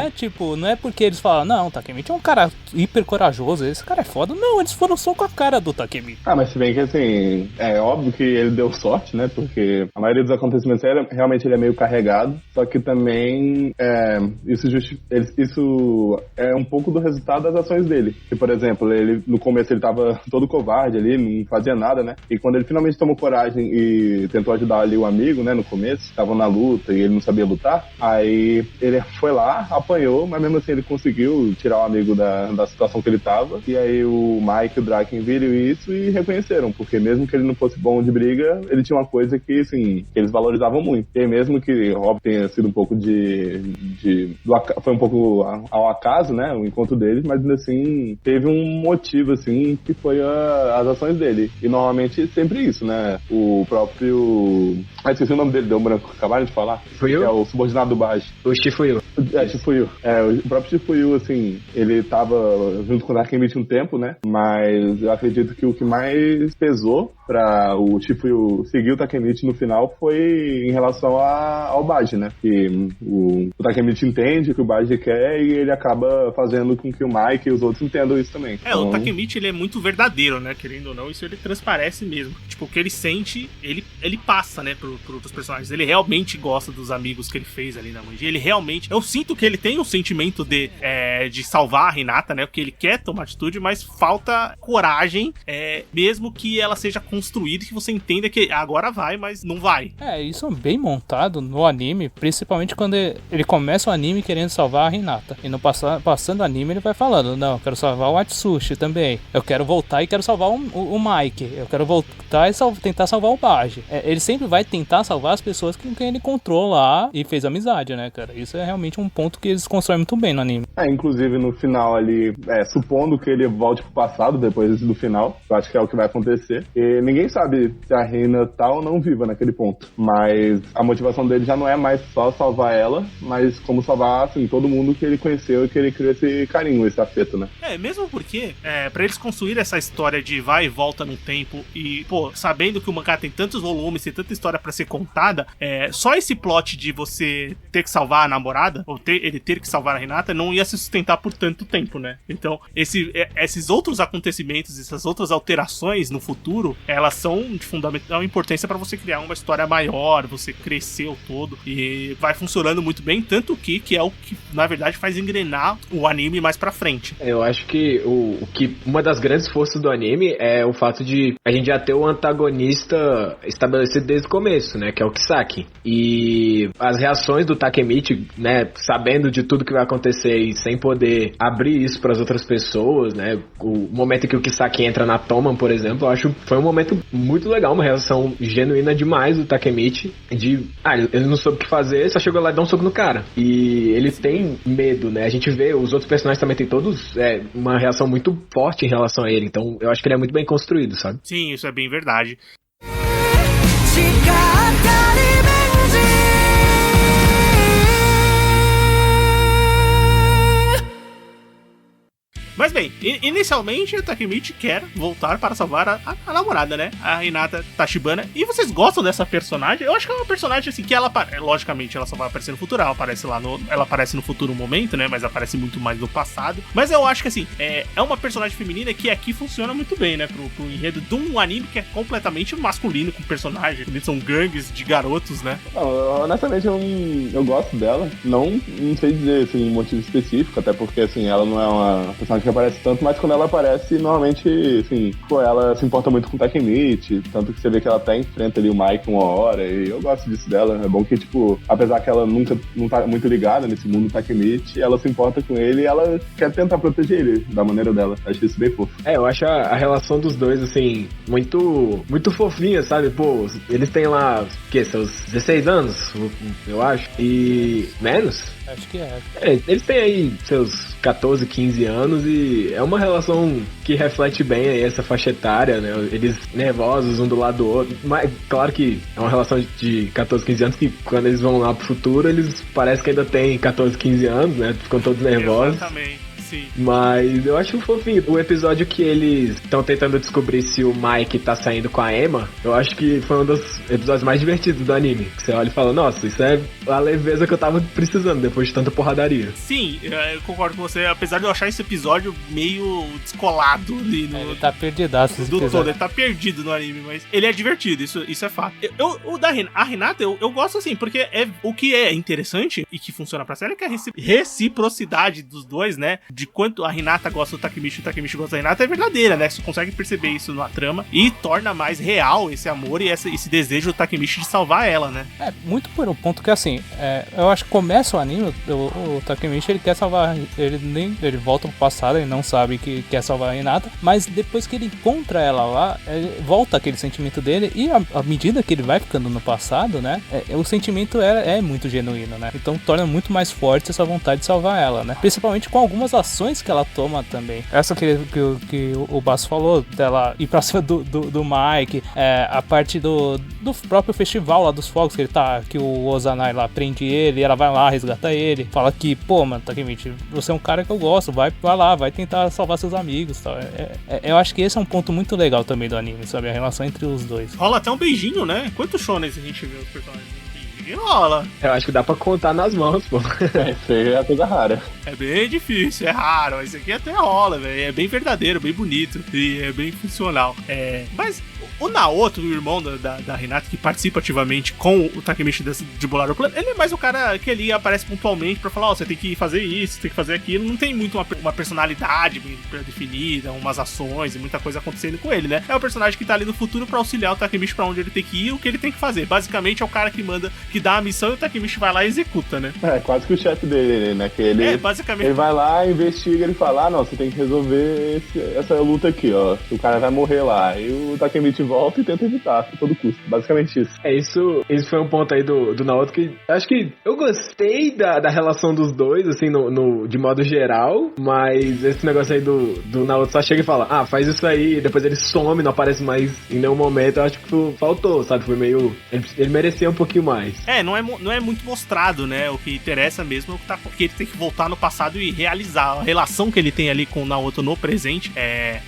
é porque eles falam, não, o Takemichi é um cara hiper corajoso, esse cara é foda. Não, eles foram só com a cara do Takemichi. Mas se bem que, assim, é óbvio que ele deu sorte, parte, né? Porque a maioria dos acontecimentos realmente ele é meio carregado, só que também isso é um pouco do resultado das ações dele. Que, por exemplo, ele no começo ele tava todo covarde ali, não fazia nada, né? E quando ele finalmente tomou coragem e tentou ajudar ali o amigo, né? No começo, estavam na luta e ele não sabia lutar, aí ele foi lá, apanhou, mas mesmo assim ele conseguiu tirar o amigo da situação que ele tava. E aí o Mike e o Draken viram isso e reconheceram, porque mesmo que ele não fosse bom de briga, ele tinha uma coisa que, assim, que eles valorizavam muito. E mesmo que, óbvio, tenha sido um pouco foi um pouco ao acaso, né, o encontro deles, mas ainda assim teve um motivo, assim, que foi as ações dele. E normalmente sempre isso, né, o próprio... esqueci o nome dele, deu um branco, acabaram de falar. Fuyu? Que é o subordinado do Baji. O Shifuyu. Shifuyu. O próprio Shifuyu, assim, ele tava junto com o Takemichi um tempo, né, mas eu acredito que o que mais pesou pra o Shifuyu seguir o Takemichi no final foi em relação ao Baji, né, que o Takemichi entende o que o Baji quer e ele acaba fazendo com que o Mike e os outros entendam isso também. O Takemichi, ele é muito verdadeiro, né, querendo ou não, isso ele transparece mesmo. Tipo, o que ele sente, ele passa, né, pros personagens. Ele realmente gosta dos amigos que ele fez ali na Manji. Ele realmente... Eu sinto que ele tem um sentimento de salvar a Hinata, né, porque ele quer tomar atitude, mas falta coragem, mesmo que ela seja construída e que você entenda que agora vai, mas não vai. Isso é bem montado no anime, principalmente quando ele começa o anime querendo salvar a Hinata. E no passando o anime ele vai falando, não, eu quero salvar o Atsushi também. Eu quero voltar e quero salvar o Mike. Eu quero voltar e tentar salvar o Baji. Ele sempre vai tentar salvar as pessoas com quem ele encontrou lá e fez amizade, né, cara? Isso é realmente um ponto que eles constroem muito bem no anime. Inclusive no final ali, supondo que ele volte pro passado depois do final, eu acho que é o que vai acontecer. E ninguém sabe se a Reina tá ou não viva naquele ponto. Mas a motivação dele já não é mais só salvar ela, mas como salvar, assim, todo mundo que ele conheceu e que ele criou esse carinho, esse afeto, né? Mesmo porque, pra eles construírem essa história de vai e volta no tempo e, sabendo que o mangá tem tantos volumes, tem tanta história pra ser contada, só esse plot de você ter que salvar a namorada, ou ele ter que salvar a Hinata, não ia se sustentar por tanto tempo, né? Então, esses outros acontecimentos, essas outras alterações no futuro, elas são de fundamental importância pra você criar uma história maior, você crescer o todo, e vai funcionando muito bem, tanto que é o que, na verdade, faz engrenar o anime mais pra frente. Eu acho que uma das grandes forças do anime é o fato de a gente já ter o antagonista estabelecido desde o começo, né, que é o Kisaki. E as reações do Takemichi, né, sabendo de tudo que vai acontecer e sem poder abrir isso para as outras pessoas, né, o momento em que o Kisaki entra na Toman, por exemplo, eu acho que foi um momento muito legal, uma reação genuína demais do Takemichi, ele não soube o que fazer, só chegou lá e deu um soco no cara. E ele tem medo, né, a gente vê, os outros personagens também tem todos uma reação muito forte em relação a ele, então eu acho que ele é muito bem construído, sabe? Sim, isso é bem verdade. Mas bem, inicialmente o Takemichi quer voltar para salvar a namorada, né? A Hinata Tachibana. E vocês gostam dessa personagem? Eu acho que é uma personagem assim que ela, logicamente, ela só vai aparecer no futuro. Ela aparece no futuro momento, né? Mas aparece muito mais no passado. Mas eu acho que assim, é uma personagem feminina que aqui funciona muito bem, né? Pro enredo de um anime que é completamente masculino, com personagens. Eles são gangues de garotos, né? Não, honestamente, eu gosto dela. Não sei dizer assim, um motivo específico, até porque assim, ela não é uma personagem que aparece tanto, mas quando ela aparece, normalmente, assim, ela se importa muito com o Takemichi, tanto que você vê que ela até enfrenta ali o Mike uma hora, e eu gosto disso dela. É bom que, tipo, apesar que ela nunca não tá muito ligada nesse mundo do Takemichi, ela se importa com ele e ela quer tentar proteger ele da maneira dela. Acho isso bem fofo. Eu acho a relação dos dois, assim, muito fofinha, sabe? Pô, eles têm lá, seus 16 anos, eu acho, e menos? Acho que é. Eles têm aí seus 14, 15 anos e é uma relação que reflete bem aí essa faixa etária, né? Eles nervosos um do lado do outro. Mas claro que é uma relação de 14, 15 anos que quando eles vão lá pro futuro, eles parecem que ainda têm 14, 15 anos, né? Ficam todos nervosos. Exatamente. Sim. Mas eu acho fofinho. O episódio que eles estão tentando descobrir se o Mike tá saindo com a Emma, eu acho que foi um dos episódios mais divertidos do anime. Que você olha e fala, nossa, isso é a leveza que eu tava precisando depois de tanta porradaria. Sim, eu concordo com você, apesar de eu achar esse episódio meio descolado ali no... Ele tá perdidaço esse do episódio. todo, ele tá perdido no anime, mas ele é divertido, isso é fato. A Hinata, eu gosto assim, porque o que é interessante e que funciona pra série é que a reciprocidade dos dois, né, de quanto a Hinata gosta do Takemichi e o Takemichi gosta da Hinata é verdadeira, né, você consegue perceber isso na trama e torna mais real esse amor e esse desejo do Takemichi de salvar ela, né. Muito por um ponto que assim, eu acho que começa o anime, o Takemichi ele quer salvar, ele volta pro passado, ele não sabe que quer salvar a Hinata, mas depois que ele encontra ela lá, volta aquele sentimento dele e à medida que ele vai ficando no passado, né, o sentimento é muito genuíno, né, então torna muito mais forte essa vontade de salvar ela, né, principalmente com algumas ações que ela toma também. Essa que o Basso falou, dela ir pra cima do Mike, a parte do próprio festival lá dos fogos, que o Ozanai lá prende ele, ela vai lá, resgata ele, fala que, pô, mano, Takemichi, você é um cara que eu gosto, vai lá, vai tentar salvar seus amigos, tal. Eu acho que esse é um ponto muito legal também do anime, sabe, a relação entre os dois. Rola até um beijinho, né? Quantos shonens a gente vê os personagens? Beijinho rola. Eu acho que dá pra contar nas mãos, pô. Isso aí é coisa rara. É bem difícil, é raro, mas isso aqui até rola, velho. É bem verdadeiro, bem bonito e é bem funcional. Mas o Naoto, o irmão da Hinata, que participa ativamente com o Takemichi de bolar o plano, ele é mais o cara que ali aparece pontualmente pra falar, você tem que fazer isso, tem que fazer aquilo. Não tem muito uma personalidade bem definida, umas ações e muita coisa acontecendo com ele, né? É o personagem que tá ali no futuro pra auxiliar o Takemichi pra onde ele tem que ir e o que ele tem que fazer. Basicamente é o cara que manda, que dá a missão e o Takemichi vai lá e executa, né? Quase que o chefe dele, né? Que ele, basicamente. Ele vai lá, investiga, ele fala, não, você tem que resolver essa luta aqui, ó. O cara vai morrer lá. E o Takemichi volta e tenta evitar a todo custo. Basicamente isso. Isso foi um ponto aí do Naoto que acho que eu gostei da relação dos dois, assim, de modo geral, mas esse negócio aí do Naoto só chega e fala, faz isso aí, e depois ele some, não aparece mais em nenhum momento. Eu acho que faltou, sabe? Foi meio... Ele merecia um pouquinho mais. Não é muito mostrado, né? O que interessa mesmo é que ele tem que voltar no passado e realizar a relação que ele tem ali com o Naoto no presente.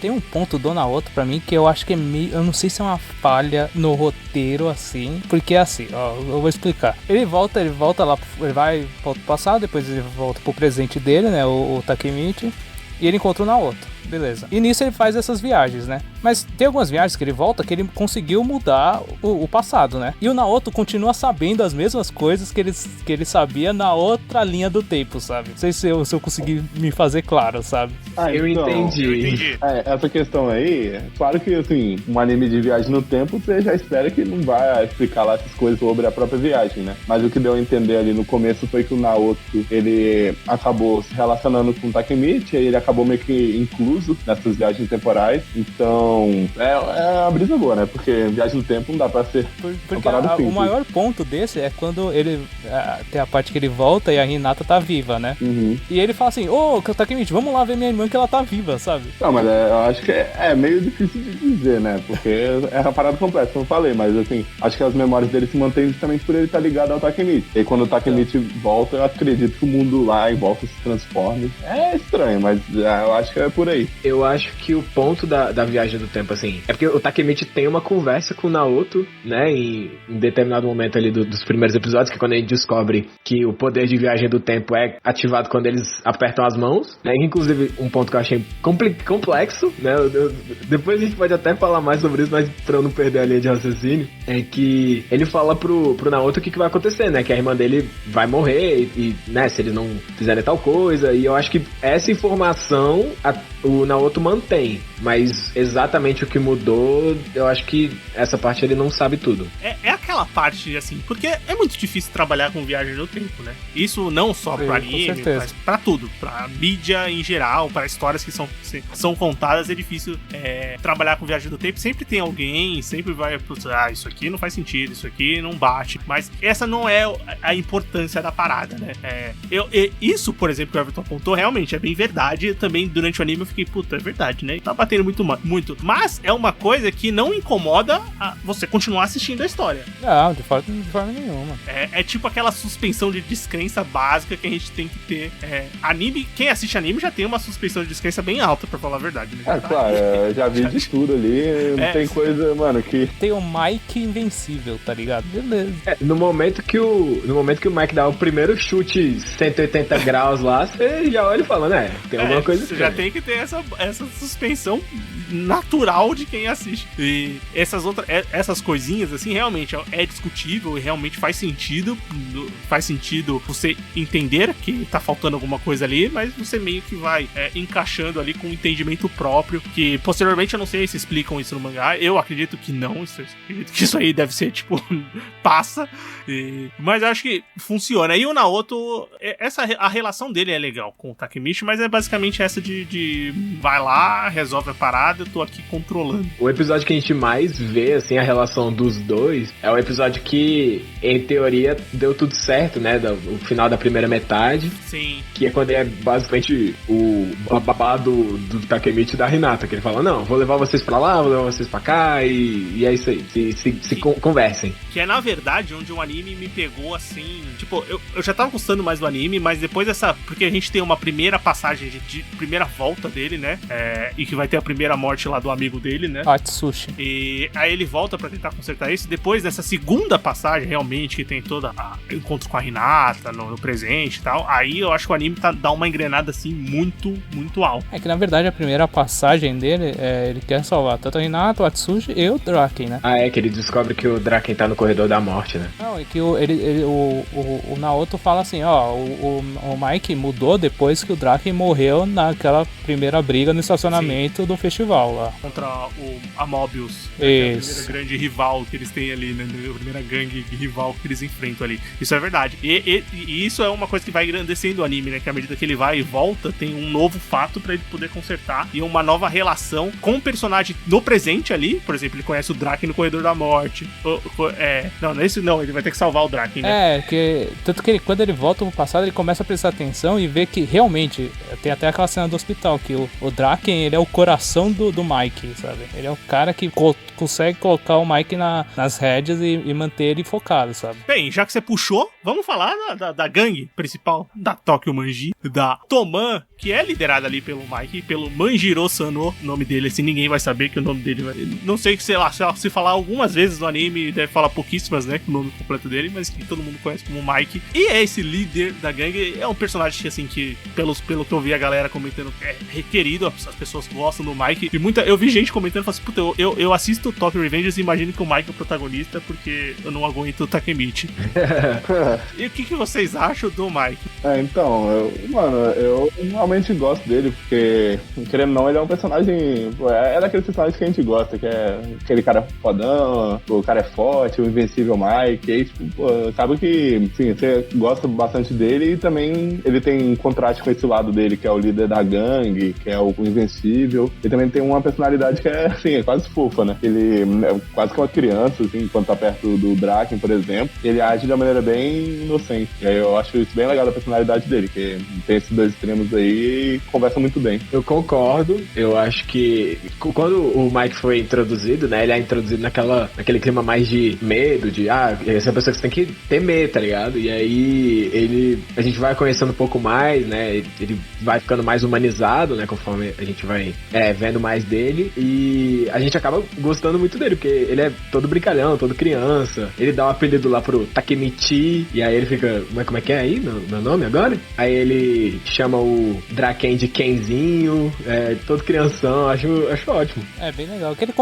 Tem um ponto do Naoto pra mim que eu acho que é meio... Eu não sei se é uma falha no roteiro, assim, porque é assim, ó, eu vou explicar. Ele volta lá, ele vai pro passado, depois ele volta pro presente dele, né, o Takemichi, e ele encontra o Naoto. Beleza. E nisso ele faz essas viagens, né? Mas tem algumas viagens que ele volta que ele conseguiu mudar o passado, né? E o Naoto continua sabendo as mesmas coisas que ele sabia na outra linha do tempo, sabe? Não sei se eu consegui me fazer claro, sabe? Eu entendi. Essa questão aí, claro que, assim, um anime de viagem no tempo, você já espera que não vai explicar lá essas coisas sobre a própria viagem, né? Mas o que deu a entender ali no começo foi que o Naoto, ele acabou se relacionando com o Takemichi, aí ele acabou meio que incluso nessas viagens temporais. Então, é uma brisa boa, né? Porque viagem no tempo não dá pra ser porque o maior ponto desse é quando ele tem a parte que ele volta e a Hinata tá viva, né? Uhum. E ele fala assim, Takemichi, vamos lá ver minha irmã que ela tá viva, sabe? Não, mas eu acho que é meio difícil de dizer, né? Porque é uma parada complexa, como eu falei, mas assim, acho que as memórias dele se mantêm justamente por ele estar ligado ao Takemichi. E quando o Takemichi volta, eu acredito que o mundo lá em volta se transforme. É estranho, mas eu acho que é por aí. Eu acho que o ponto da viagem do tempo, assim, é porque o Takemichi tem uma conversa com o Naoto, né, em determinado momento ali dos primeiros episódios, que é quando a gente descobre que o poder de viagem do tempo é ativado quando eles apertam as mãos, né, inclusive um ponto que eu achei complexo, né, depois a gente pode até falar mais sobre isso, mas pra eu não perder a linha de raciocínio, é que ele fala pro Naoto o que vai acontecer, né, que a irmã dele vai morrer e né, se eles não fizerem tal coisa, e eu acho que essa informação o Naoto mantém, mas exatamente o que mudou, eu acho que essa parte ele não sabe tudo. É aquela parte, assim, porque é muito difícil trabalhar com viagem no tempo, né? Isso não só pro anime, mas pra tudo, pra mídia em geral, pra histórias que são contadas, é difícil trabalhar com viagem no tempo. Sempre tem alguém, sempre vai, isso aqui não faz sentido, isso aqui não bate, mas essa não é a importância da parada, né? Isso, por exemplo, que o Everton apontou, realmente é bem verdade. Também durante o anime eu fiquei, é verdade, né? Tá batendo muito. Mas é uma coisa que não incomoda você continuar assistindo a história. Não, de forma nenhuma. É tipo aquela suspensão de descrença básica que a gente tem que ter. Anime, quem assiste anime já tem uma suspensão de descrença bem alta, pra falar a verdade. Né? Claro, já vi de tudo ali, não tem coisa, mano, que... Tem o Mike invencível, tá ligado? Beleza. No momento que o Mike dá o primeiro chute 180 graus lá, você já olha e fala, né, tem alguma coisa você já tem que ter essa suspensão natural de quem assiste. E essas coisinhas, assim, realmente é discutível e realmente faz sentido. Faz sentido você entender que tá faltando alguma coisa ali, mas você meio que vai encaixando ali com um entendimento próprio, que posteriormente eu não sei se explicam isso no mangá. Eu acredito que não. Acredito que isso aí deve ser, tipo, passa. Mas eu acho que funciona. E o Naoto, a relação dele é legal com o Takemichi, mas é basicamente essa de vai lá, resolve a parada, eu tô aqui controlando. O episódio que a gente mais vê, assim, a relação dos dois é o episódio que, em teoria, deu tudo certo, né? O final da primeira metade. Sim. Que é quando é basicamente o babá do Takemichi e da Hinata, que ele fala, não, vou levar vocês pra lá, vou levar vocês pra cá, e é isso aí. Se conversem. Que é, na verdade, onde o anime me pegou, assim... Tipo, eu já tava gostando mais do anime, mas depois dessa... Porque a gente tem uma primeira passagem de primeira volta dele, né? E que vai ter a primeira morte lá do amigo dele, né? Atsushi. E aí ele volta pra tentar consertar isso. Depois dessa segunda passagem, realmente, que tem toda encontro com a Hinata no presente e tal, aí eu acho que o anime dá uma engrenada, assim, muito, muito alta. É que, na verdade, a primeira passagem dele, ele quer salvar tanto a Hinata, o Atsushi e o Draken, né? Que ele descobre que o Draken tá no corredor da morte, né? Não, é que o Naoto fala assim, o Mike mudou depois que o Draken morreu naquela primeira briga no estacionamento do festival lá. Contra a Mobius, Isso. Que é a primeira grande rival que eles têm ali, né? A primeira gangue rival que eles enfrentam ali. Isso é verdade. E isso é uma coisa que vai engrandecendo o anime, né? Que à medida que ele vai e volta, tem um novo fato pra ele poder consertar e uma nova relação com o personagem no presente ali. Por exemplo, ele conhece o Draken no corredor da morte. Não, ele vai ter que salvar o Draken, né? Tanto que quando ele volta pro passado, ele começa a prestar atenção e vê que realmente tem até aquela cena do hospital, que o Draken, ele é o coração do Mike, sabe? Ele é o cara que consegue colocar o Mike nas rédeas e manter ele focado, sabe? Bem, já que você puxou, vamos falar da gangue principal, da Tokyo Manji, da Toman, que é liderada ali pelo Mike, pelo Manjiro Sano, o nome dele, assim, ninguém vai saber que o nome dele vai... Não sei, sei lá, se falar algumas vezes no anime, deve falar pouquíssimas, né, com o nome completo dele, mas que todo mundo conhece como Mike. E é esse líder da gangue, é um personagem, assim, que, pelo que eu vi a galera comentando, é requerido, as pessoas gostam do Mike, e eu vi gente comentando, falando assim, puta, eu assisto Tokyo Revengers e imagino que o Mike é o protagonista, porque eu não aguento o Takemichi. E o que vocês acham do Mike? Então, eu realmente gosto dele, porque, querendo ou não, ele é um personagem, é daqueles personagens que a gente gosta, que é aquele cara fodão, o cara é forte, o invencível Mike, e aí, sabe que, sim, você gosta bastante dele e também ele tem um contraste com esse lado dele, que é o líder da gangue, que é o invencível, e também tem uma personalidade que é, assim, é quase fofa, né? Ele é quase que uma criança, assim, quando tá perto do Draken, por exemplo, ele age de uma maneira bem inocente. E aí eu acho isso bem legal da personalidade dele, que tem esses dois extremos aí e conversa muito bem. Eu concordo, eu acho que quando o Mike foi introduzido, né, ele é introduzido naquele clima mais de medo, de essa é uma pessoa que você tem que temer, tá ligado? E aí a gente vai conhecendo um pouco mais, né, ele vai ficando mais humanizado, né, conforme a gente vai vendo mais dele, e a gente acaba gostando muito dele, porque ele é todo brincalhão, todo criança, ele dá um apelido lá pro Takemichi, e aí ele fica, como é que é aí, meu nome agora? Aí ele chama o Draken de Kenzinho, todo crianção, acho ótimo. É bem legal, que ele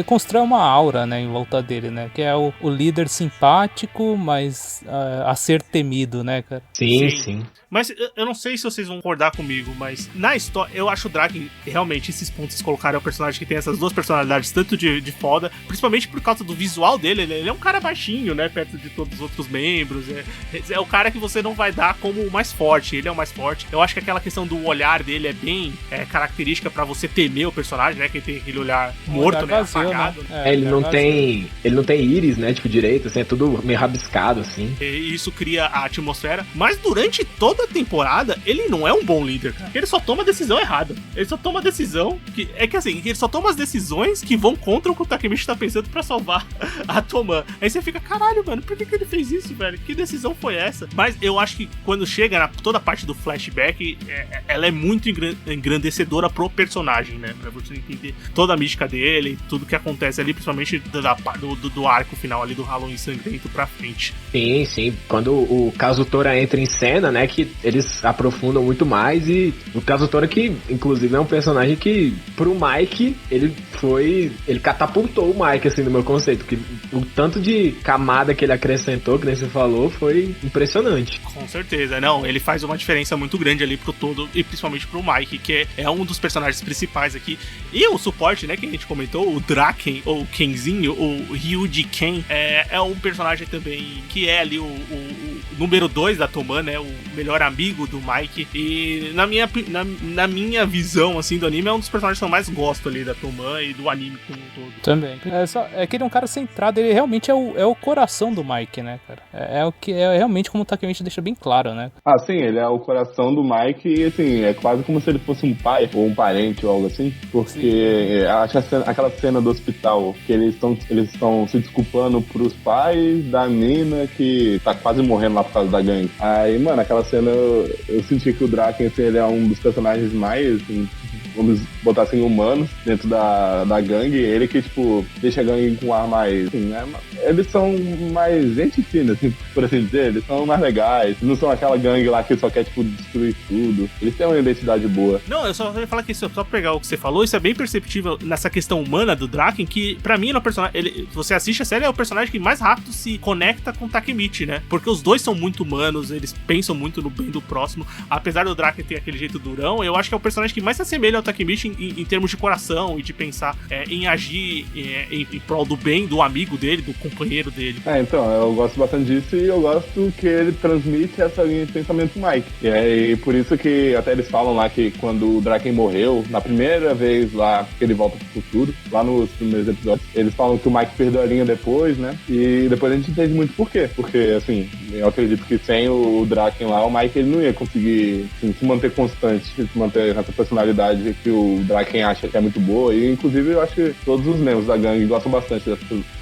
constrói uma aura, né, em volta dele, né, que é o líder simpático, mas a ser temido, né, cara? Sim. Mas eu não sei se vocês vão concordar comigo, mas na história, eu acho o Draken, realmente, esses pontos que vocês colocaram, é um personagem que tem essas duas personalidades, tanto de foda, principalmente por causa do visual dele, ele é um cara baixinho, né, perto de todos os outros membros, é o cara que você não vai dar como o mais forte, ele é o mais forte. Eu acho que aquela questão do olhar dele é bem característica pra você temer o personagem, né, que ele tem aquele olhar morto, né, vazio, apagado. Né? Ele não tem íris, né, tipo, direito, assim, é tudo meio rabiscado, assim. E isso cria a atmosfera, mas durante toda nessa temporada, ele não é um bom líder, cara. Ele só toma decisão errada. Ele só toma decisão que... É que assim, ele só toma as decisões que vão contra o que o Takemichi tá pensando pra salvar a Toman. Aí você fica, caralho, mano, por que ele fez isso, velho? Que decisão foi essa? Mas eu acho que quando chega na toda a parte do flashback, ela é muito engrandecedora pro personagem, né? Pra você entender toda a mística dele, tudo que acontece ali, principalmente do arco final ali do Halloween Sangrento pra frente. Sim. Quando o Kazutora entra em cena, né, que eles aprofundam muito mais, e o Kazutora que, inclusive, é um personagem que, pro Mike, ele catapultou o Mike, assim, no meu conceito, que o tanto de camada que ele acrescentou, que nem você falou, foi impressionante. Com certeza, não, ele faz uma diferença muito grande ali pro todo, e principalmente pro Mike, que é um dos personagens principais aqui. E o suporte, né, que a gente comentou, o Draken, ou o Kenzinho, o Ryuji Ken, é um personagem também que é ali o número 2 da Toman, né, o melhor amigo do Mike, e na minha visão, assim, do anime, é um dos personagens que eu mais gosto ali da Toman e do anime como um todo. Também. É que ele é um cara centrado, ele realmente é o coração do Mike, né, cara? É o que é realmente como o Takemichi deixa bem claro, né? Ah, sim, ele é o coração do Mike e, assim, é quase como se ele fosse um pai ou um parente ou algo assim, porque acho aquela cena do hospital que eles estão se desculpando pros pais da Nina que tá quase morrendo lá por causa da gangue. Aí, mano, aquela cena eu senti que o Draken, assim, ele é um dos personagens mais, assim, vamos botar assim, humanos dentro da gangue. Ele que, tipo, deixa a gangue com um ar mais, assim, né? Eles são mais gente fina, assim, por assim dizer. Eles são mais legais. Não são aquela gangue lá que só quer, tipo, destruir tudo. Eles têm uma identidade boa. Não, eu só ia falar que só pegar o que você falou, isso é bem perceptível nessa questão humana do Draken, que pra mim, você assiste a série, é o personagem que mais rápido se conecta com o Takemichi, né? Porque os dois são muito humanos, eles pensam muito no bem do próximo. Apesar do Draken ter aquele jeito durão, eu acho que é o personagem que mais se assemelha ao Takemichi em termos de coração e de pensar em agir em prol do bem do amigo dele, do companheiro dele. Então, eu gosto bastante disso e eu gosto que ele transmite essa linha de pensamento do Mike. E por isso que até eles falam lá que quando o Draken morreu, na primeira vez lá que ele volta pro futuro, lá nos primeiros episódios, eles falam que o Mike perdeu a linha depois, né? E depois a gente entende muito por quê. Porque, assim, eu acredito que sem o Draken lá, o Mike ele não ia conseguir, assim, se manter constante, se manter essa personalidade que o Draken acha que é muito boa. E, inclusive, eu acho que todos os membros da gangue gostam bastante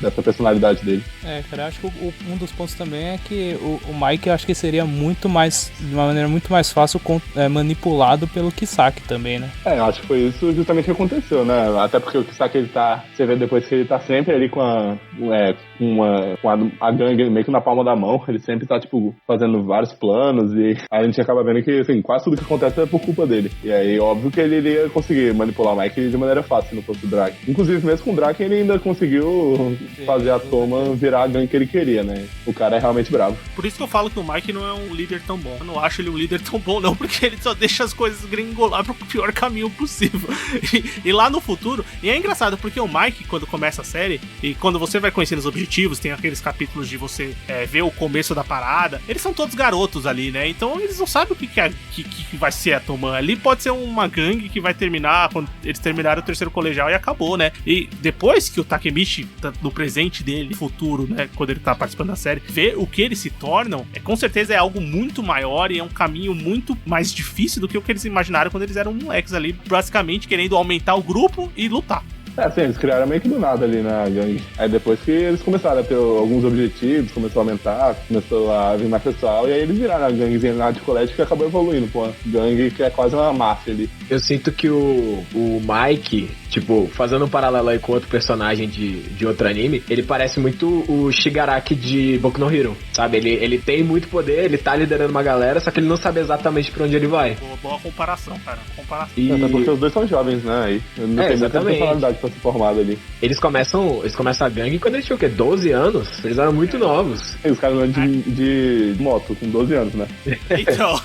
dessa personalidade dele. Cara, eu acho que um dos pontos também é que o Mike, eu acho que seria muito mais, de uma maneira muito mais fácil, manipulado pelo Kisaki também, né? Eu acho que foi isso justamente que aconteceu, né? Até porque o Kisaki, você vê depois que ele tá sempre ali com a gangue meio que na palma da mão. Ele sempre tá, tipo, fazendo vários planos e a gente acaba vendo que, assim, quase tudo que acontece é por culpa dele. E aí, óbvio que ele iria conseguir manipular o Mike de maneira fácil, se não fosse o Draken. Inclusive, mesmo com o Draken, ele ainda conseguiu fazer a Toman virar a gangue que ele queria, né? O cara é realmente bravo. Por isso que eu falo que o Mike não é um líder tão bom. Eu não acho ele um líder tão bom, não, porque ele só deixa as coisas gringolar pro pior caminho possível. E lá no futuro, e é engraçado, porque o Mike, quando começa a série, e quando você vai conhecendo os objetivos, tem aqueles capítulos de você ver o começo da parada, eles são todos garotos ali, né? Então eles não sabem o que vai ser a Toman. Ali pode ser uma gangue que vai terminar quando eles terminarem o terceiro colegial e acabou, né? E depois que o Takemichi, no presente dele, futuro, né? Quando ele tá participando da série, vê o que eles se tornam, com certeza é algo muito maior e é um caminho muito mais difícil do que o que eles imaginaram quando eles eram moleques ali, basicamente querendo aumentar o grupo e lutar. Assim, eles criaram meio que do nada ali na gangue. Aí depois que eles começaram a ter alguns objetivos, começou a aumentar, começou a vir mais pessoal, e aí eles viraram a ganguezinha lá de colégio que acabou evoluindo, pô. Gangue que é quase uma máfia ali. Eu sinto que o Mike, tipo, fazendo um paralelo aí com outro personagem de outro anime, ele parece muito o Shigaraki de Boku no Hero, sabe? Ele tem muito poder, ele tá liderando uma galera, só que ele não sabe exatamente pra onde ele vai. Boa comparação, cara. Até porque os dois são jovens, né? Aí não tem muita personalidade pra ser formado ali. Eles começam a gangue quando eles tinham o quê? 12 anos? Eles eram muito novos. Os caras andam de moto com 12 anos, né? Então,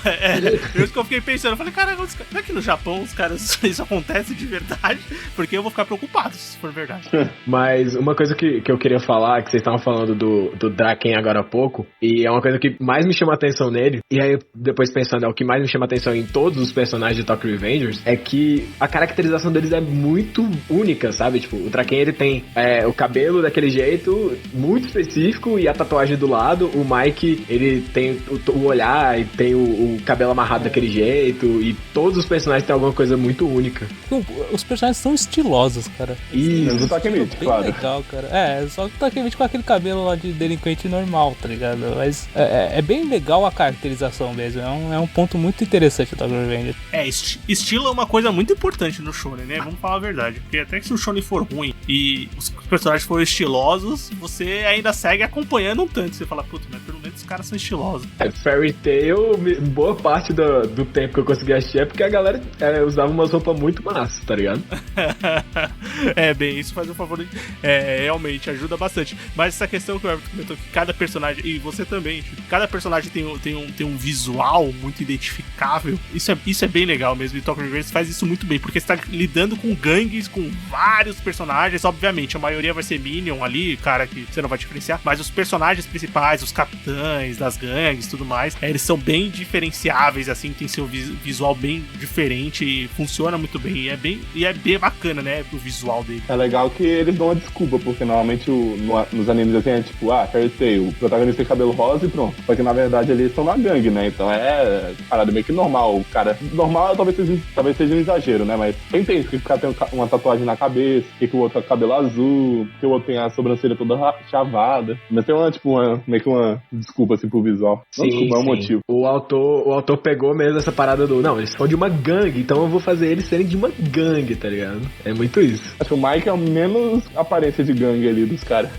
isso que eu fiquei pensando. Eu falei, cara, será que no Japão os caras, isso acontece de verdade? Porque eu vou ficar preocupado se for verdade. Mas uma coisa que eu queria falar, que vocês estavam falando do Draken agora há pouco, e é uma coisa que mais me chama a atenção nele, e aí depois pensando, é o que mais me chama a atenção em todos os personagens de Tokyo Revengers, é que a caracterização deles é muito única, única, sabe? Tipo, o Draken, ele tem o cabelo daquele jeito, muito específico, e a tatuagem do lado. O Mike, ele tem o olhar e tem o cabelo amarrado daquele jeito, e todos os personagens têm alguma coisa muito única. Os personagens são estilosos, cara. Isso, do Takemichi, bem claro. legal, cara. Só que o Takemichi com aquele cabelo lá de delinquente normal, tá ligado? Mas é bem legal a caracterização mesmo. É um ponto muito interessante do Tokyo Revenger. Estilo é uma coisa muito importante no shonen, né? Vamos falar a verdade. Porque até que se o shonen for ruim e os personagens forem estilosos, você ainda segue acompanhando um tanto. Você fala, puta, mas pelo menos os caras são estilosos. Fairy Tail, boa parte do tempo que eu consegui assistir é porque a galera usava umas roupas muito massas, tá ligado? Bem, isso faz um favor. Realmente ajuda bastante. Mas essa questão que o Everton comentou, que cada personagem, e você também, cada personagem tem um visual muito identificável. Isso é bem legal mesmo. E Tokyo Revengers faz isso muito bem, porque você tá lidando com gangues, com vários personagens. Obviamente, a maioria vai ser Minion ali, cara, que você não vai diferenciar. Mas os personagens principais, os capitães das gangues e tudo mais, eles são bem diferenciáveis, assim, tem seu visual bem diferente e funciona muito bem. E é bem bacana, né, o visual dele. É legal que eles dão uma desculpa, porque normalmente nos animes assim é tipo, Fairy Tail, o protagonista tem cabelo rosa e pronto. Só que na verdade eles estão na gangue, né? Então é parada meio que normal. O cara, normal talvez seja um exagero, né? Mas você entende que o cara tem uma tatuagem na cabeça, que o outro tem cabelo azul, que o outro tem a sobrancelha toda chavada. Mas tem meio que uma desculpa assim pro visual. Não sim, desculpa, é um sim. motivo. O autor pegou mesmo essa parada não, eles são de uma gangue, então eu vou fazer eles serem de uma gangue, tá ligado? É muito isso. Acho que o Mike é o menos aparência de gangue ali dos caras.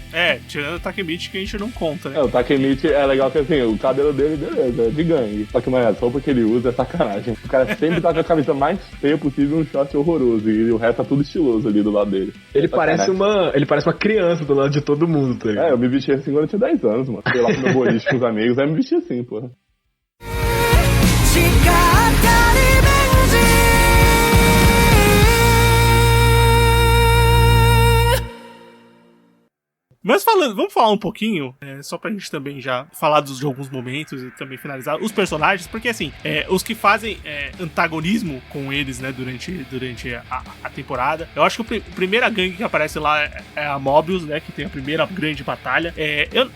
Tirando o Takemichi que a gente não conta, né? O Takemichi é legal que assim, o cabelo dele, beleza, é de gangue. Só que, mano, a roupa que ele usa é sacanagem. O cara sempre tá com a camisa mais feia possível, um short horroroso. E o resto tá tudo estiloso ali do lado dele. Ele parece uma criança do lado de todo mundo, tá ligado? Eu me vesti assim quando eu tinha 10 anos, mano. Fui lá pro meu boliche com os amigos, aí me vesti assim, porra. Mas vamos falar um pouquinho, só pra gente também já falar de alguns momentos e também finalizar os personagens, porque assim, os que fazem antagonismo com eles, né, durante a temporada, eu acho que a primeira gangue que aparece lá é a Mobius, né, que tem a primeira grande batalha.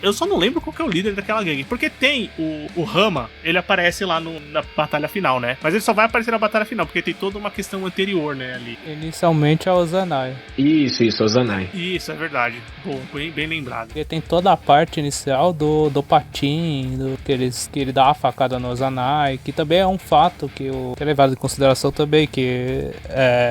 Eu só não lembro qual que é o líder daquela gangue, porque tem o Rama, ele aparece lá na batalha final, né, mas ele só vai aparecer na batalha final, porque tem toda uma questão anterior, né, ali. Inicialmente é o Ozanai. Isso, Ozanai. Isso, é verdade. Bom, bem lembrado. Porque tem toda a parte inicial do Patin, que ele dá a facada no Ozanai, que também é um fato que é levado em consideração também, que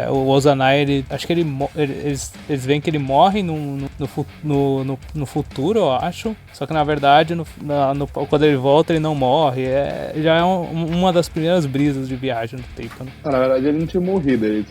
o Ozanai, acho que eles veem que ele morre no futuro, eu acho, só que na verdade quando ele volta ele não morre, já é uma das primeiras brisas de viagem do tempo, né? Na verdade ele não tinha morrido, ele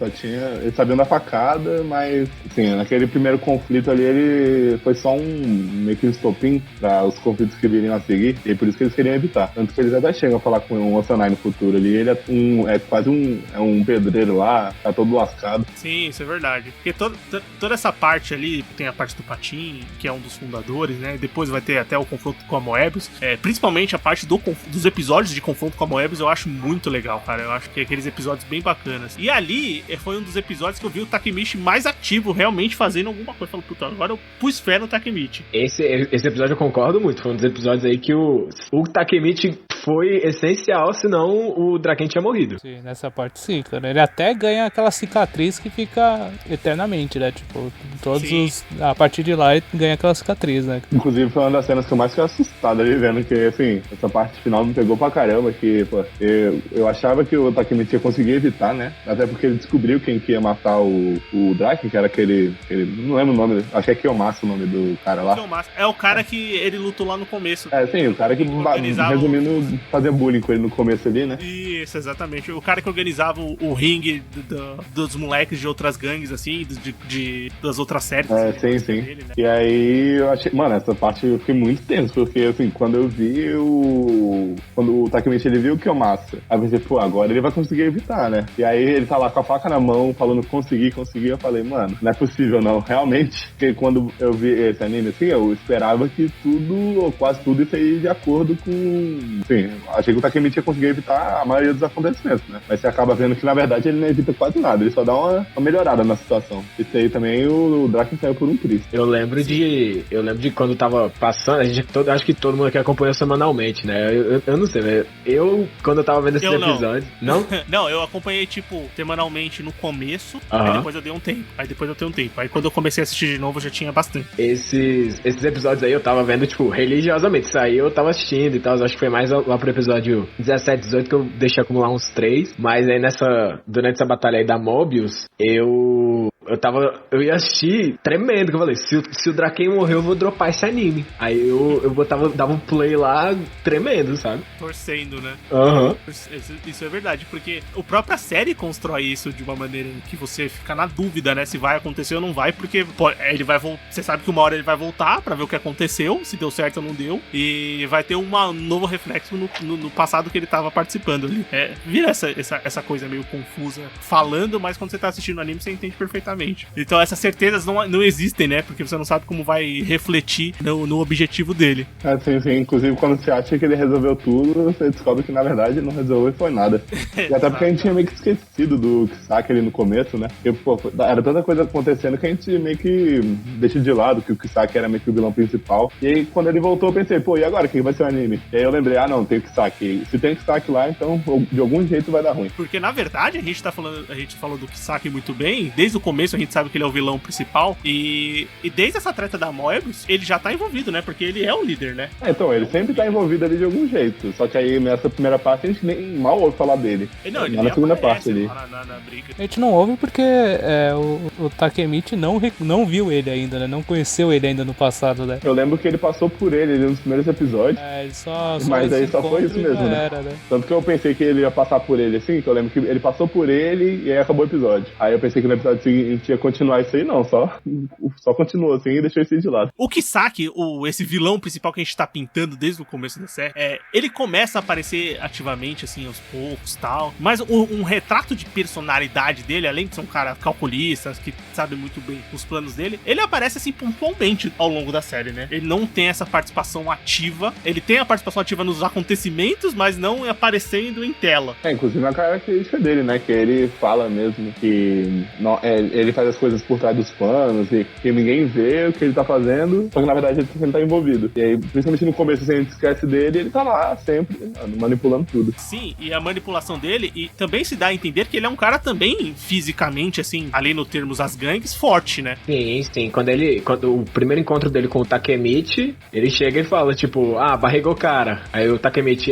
sabia da facada, mas assim, naquele primeiro conflito ali ele foi só meio que um estopim para os conflitos que viriam a seguir, e por isso que eles queriam evitar. Tanto que eles até chegam a falar com o Ozanai no futuro ali, ele é quase um pedreiro lá, tá todo lascado. Sim, isso é verdade. Porque toda essa parte ali, tem a parte do Patin, que é um dos fundadores, né? Depois vai ter até o confronto com a Moebius. Principalmente a parte dos episódios de confronto com a Moebius, eu acho muito legal, cara. Eu acho que é aqueles episódios bem bacanas. E ali foi um dos episódios que eu vi o Takemichi mais ativo, realmente fazendo alguma coisa. Eu falo, puta, agora eu pus fé no Takemichi. Esse episódio eu concordo muito. Foi um dos episódios aí que o Takemichi foi essencial, senão o Draken tinha morrido. Sim, nessa parte sim, cara. Ele até ganha aquela cicatriz que fica eternamente, né? Tipo, a partir de lá ele ganha aquela cicatriz, né? Inclusive foi uma das cenas que eu mais fiquei assustado ali vendo, que assim, essa parte final me pegou pra caramba, que, pô, eu achava que o Takemichi ia conseguir evitar, né? Até porque ele descobriu quem que ia matar o Draken, que era aquele, não lembro o nome, acho que é Kiyomasa o nome do cara lá. É o cara que ele lutou lá no começo. Sim, o cara que, resumindo, fazia bullying com ele no começo ali, né? Isso, exatamente. O cara que organizava o ringue dos moleques de outras gangues, assim, das outras séries. Sim. Dele, né? E aí eu achei, mano, essa parte eu fiquei muito tenso, porque assim, quando eu vi quando o Takemichi ele viu o Kiyomasa, aí eu pensei, pô, agora ele vai conseguir evitar, né? E aí ele tá lá com a faca na mão, falando consegui, eu falei, mano, não é possível não, realmente, porque quando eu vi esse anime, assim, eu esperava que tudo, ou quase tudo, isso aí de acordo com, enfim, assim, achei que o Takemichi ia conseguir evitar a maioria dos acontecimentos, né? Mas você acaba vendo que, na verdade, ele não evita quase nada, ele só dá uma melhorada na situação. Isso aí também o Draken saiu por um triz. Eu lembro de quando tava passando, acho que todo mundo aqui acompanhou semanalmente, né? Eu não sei, né? Quando eu tava vendo esses episódios... Não? Não, eu acompanhei, tipo, semanalmente no começo, aí depois eu dei um tempo, aí quando eu comecei a assistir de novo, eu já tinha bastante. Esses episódios aí eu tava vendo, tipo, religiosamente. Isso aí eu tava assistindo e tal. Acho que foi mais lá pro episódio 17, 18 que eu deixei acumular uns 3. Mas aí durante essa batalha aí da Mobius, eu ia assistir tremendo, que eu falei, se o Draken morreu, eu vou dropar esse anime. Aí eu dava um play lá tremendo, sabe? Torcendo, né? Aham. Isso é verdade, porque a própria série constrói isso de uma maneira que você fica na dúvida, né? Se vai acontecer ou não vai, porque ele vai voltar. Você sabe que uma hora ele vai voltar pra ver o que aconteceu, se deu certo ou não deu, e vai ter um novo reflexo no passado que ele tava participando ali. Vira essa coisa meio confusa falando, mas quando você tá assistindo o anime, você entende perfeitamente. Então essas certezas não existem, né? Porque você não sabe como vai refletir no objetivo dele. Sim. Inclusive, quando você acha que ele resolveu tudo, você descobre que, na verdade, não resolveu e foi nada. E até porque a gente tinha meio que esquecido do Kisaki ali no começo, né? Porque, era tanta coisa acontecendo que a gente meio que deixa de lado que o Kisaki era meio que o vilão principal. E aí, quando ele voltou, eu pensei, e agora? Quem vai ser o anime? E aí eu lembrei, não, tem o Kisaki. Se tem o Kisaki lá, então, de algum jeito vai dar ruim. Porque, na verdade, a gente falou do Kisaki muito bem. Desde o começo, a gente sabe que ele é o vilão principal. E desde essa treta da Moebius, ele já tá envolvido, né? Porque ele é o líder, né? Então, ele sempre tá envolvido ali de algum jeito. Só que aí, nessa primeira parte, a gente nem mal ouve falar dele. Não, ele na segunda parte ali. Na briga. A gente não ouve porque o Takemichi não viu ele ainda, né? Não conheceu ele ainda no passado, né? Eu lembro que ele passou por ele nos primeiros episódios. Ele só mas aí só foi isso mesmo, né? Tanto que eu pensei que ele ia passar por ele assim, que eu lembro que ele passou por ele e aí acabou o episódio. Aí eu pensei que no episódio seguinte ia continuar isso aí, não. Só continuou assim e deixou isso aí de lado. O Kisaki, esse vilão principal que a gente tá pintando desde o começo da série, ele começa a aparecer ativamente, assim, aos poucos e tal. Mas um retrato de personalidade dele, além de ser um cara calculista, que sabe muito bem os planos dele, ele aparece, assim, pontualmente ao longo da série, né? Ele não tem essa participação ativa. Ele tem a participação ativa nos acontecimentos, mas não aparecendo em tela. Inclusive a característica dele, né? Que ele fala mesmo que ele faz as coisas por trás dos panos e que ninguém vê o que ele tá fazendo, só que na verdade ele tá envolvido. E aí, principalmente no começo, assim, a gente esquece dele, ele tá lá sempre, manipulando tudo. Sim, e a manipulação dele, e também se dá a entender que ele é um cara também fisicamente, assim, ali no termos as gangues, forte, né? Sim. Quando o primeiro encontro dele com o Takemichi, ele chega e fala, tipo, barrigou cara. Aí o Takemichi,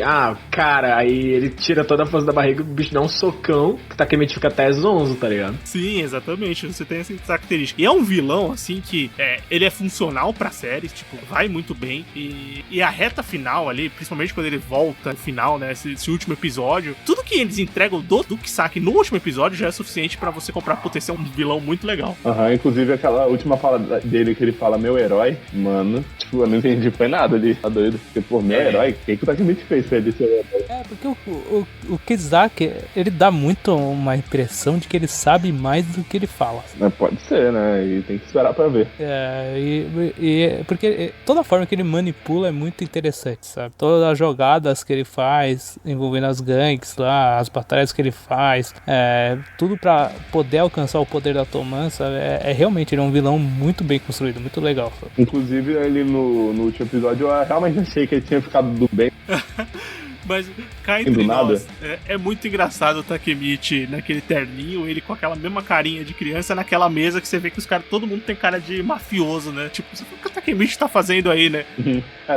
cara, aí ele tira toda a força da barriga, o bicho dá um socão, que o Takemichi fica até zonzo, tá ligado? Sim, exatamente, você tem essa característica. E é um vilão, assim, que ele é funcional pra série, tipo, vai muito bem, e a reta final ali, principalmente quando ele volta no final, né, esse último episódio, tudo que eles entregam do Kisaki no último episódio já é suficiente pra você comprar potencial um vilão muito legal. Inclusive aquela última fala dele que ele fala, meu herói, mano, tipo, eu não entendi, foi nada ali, tá doido? Porque, meu herói, o que o Takemichi fez pra ele ser o herói? Porque o Kisaki, ele dá muito uma impressão de que ele sabe mais do que ele fala. Pode ser, né? E tem que esperar pra ver. Porque toda a forma que ele manipula é muito interessante, sabe? Todas as jogadas que ele faz, envolvendo as gangues lá, as batalhas que ele faz, tudo pra poder alcançar o poder da Toman, sabe? Realmente, ele é um vilão muito bem construído, muito legal, sabe? Inclusive, ele no último episódio, eu realmente achei que ele tinha ficado do bem. Mas cá entre nós, é muito engraçado o Takemichi naquele terninho, ele com aquela mesma carinha de criança naquela mesa que você vê que os caras, todo mundo tem cara de mafioso, né? Tipo, o que o Takemichi tá fazendo aí, né?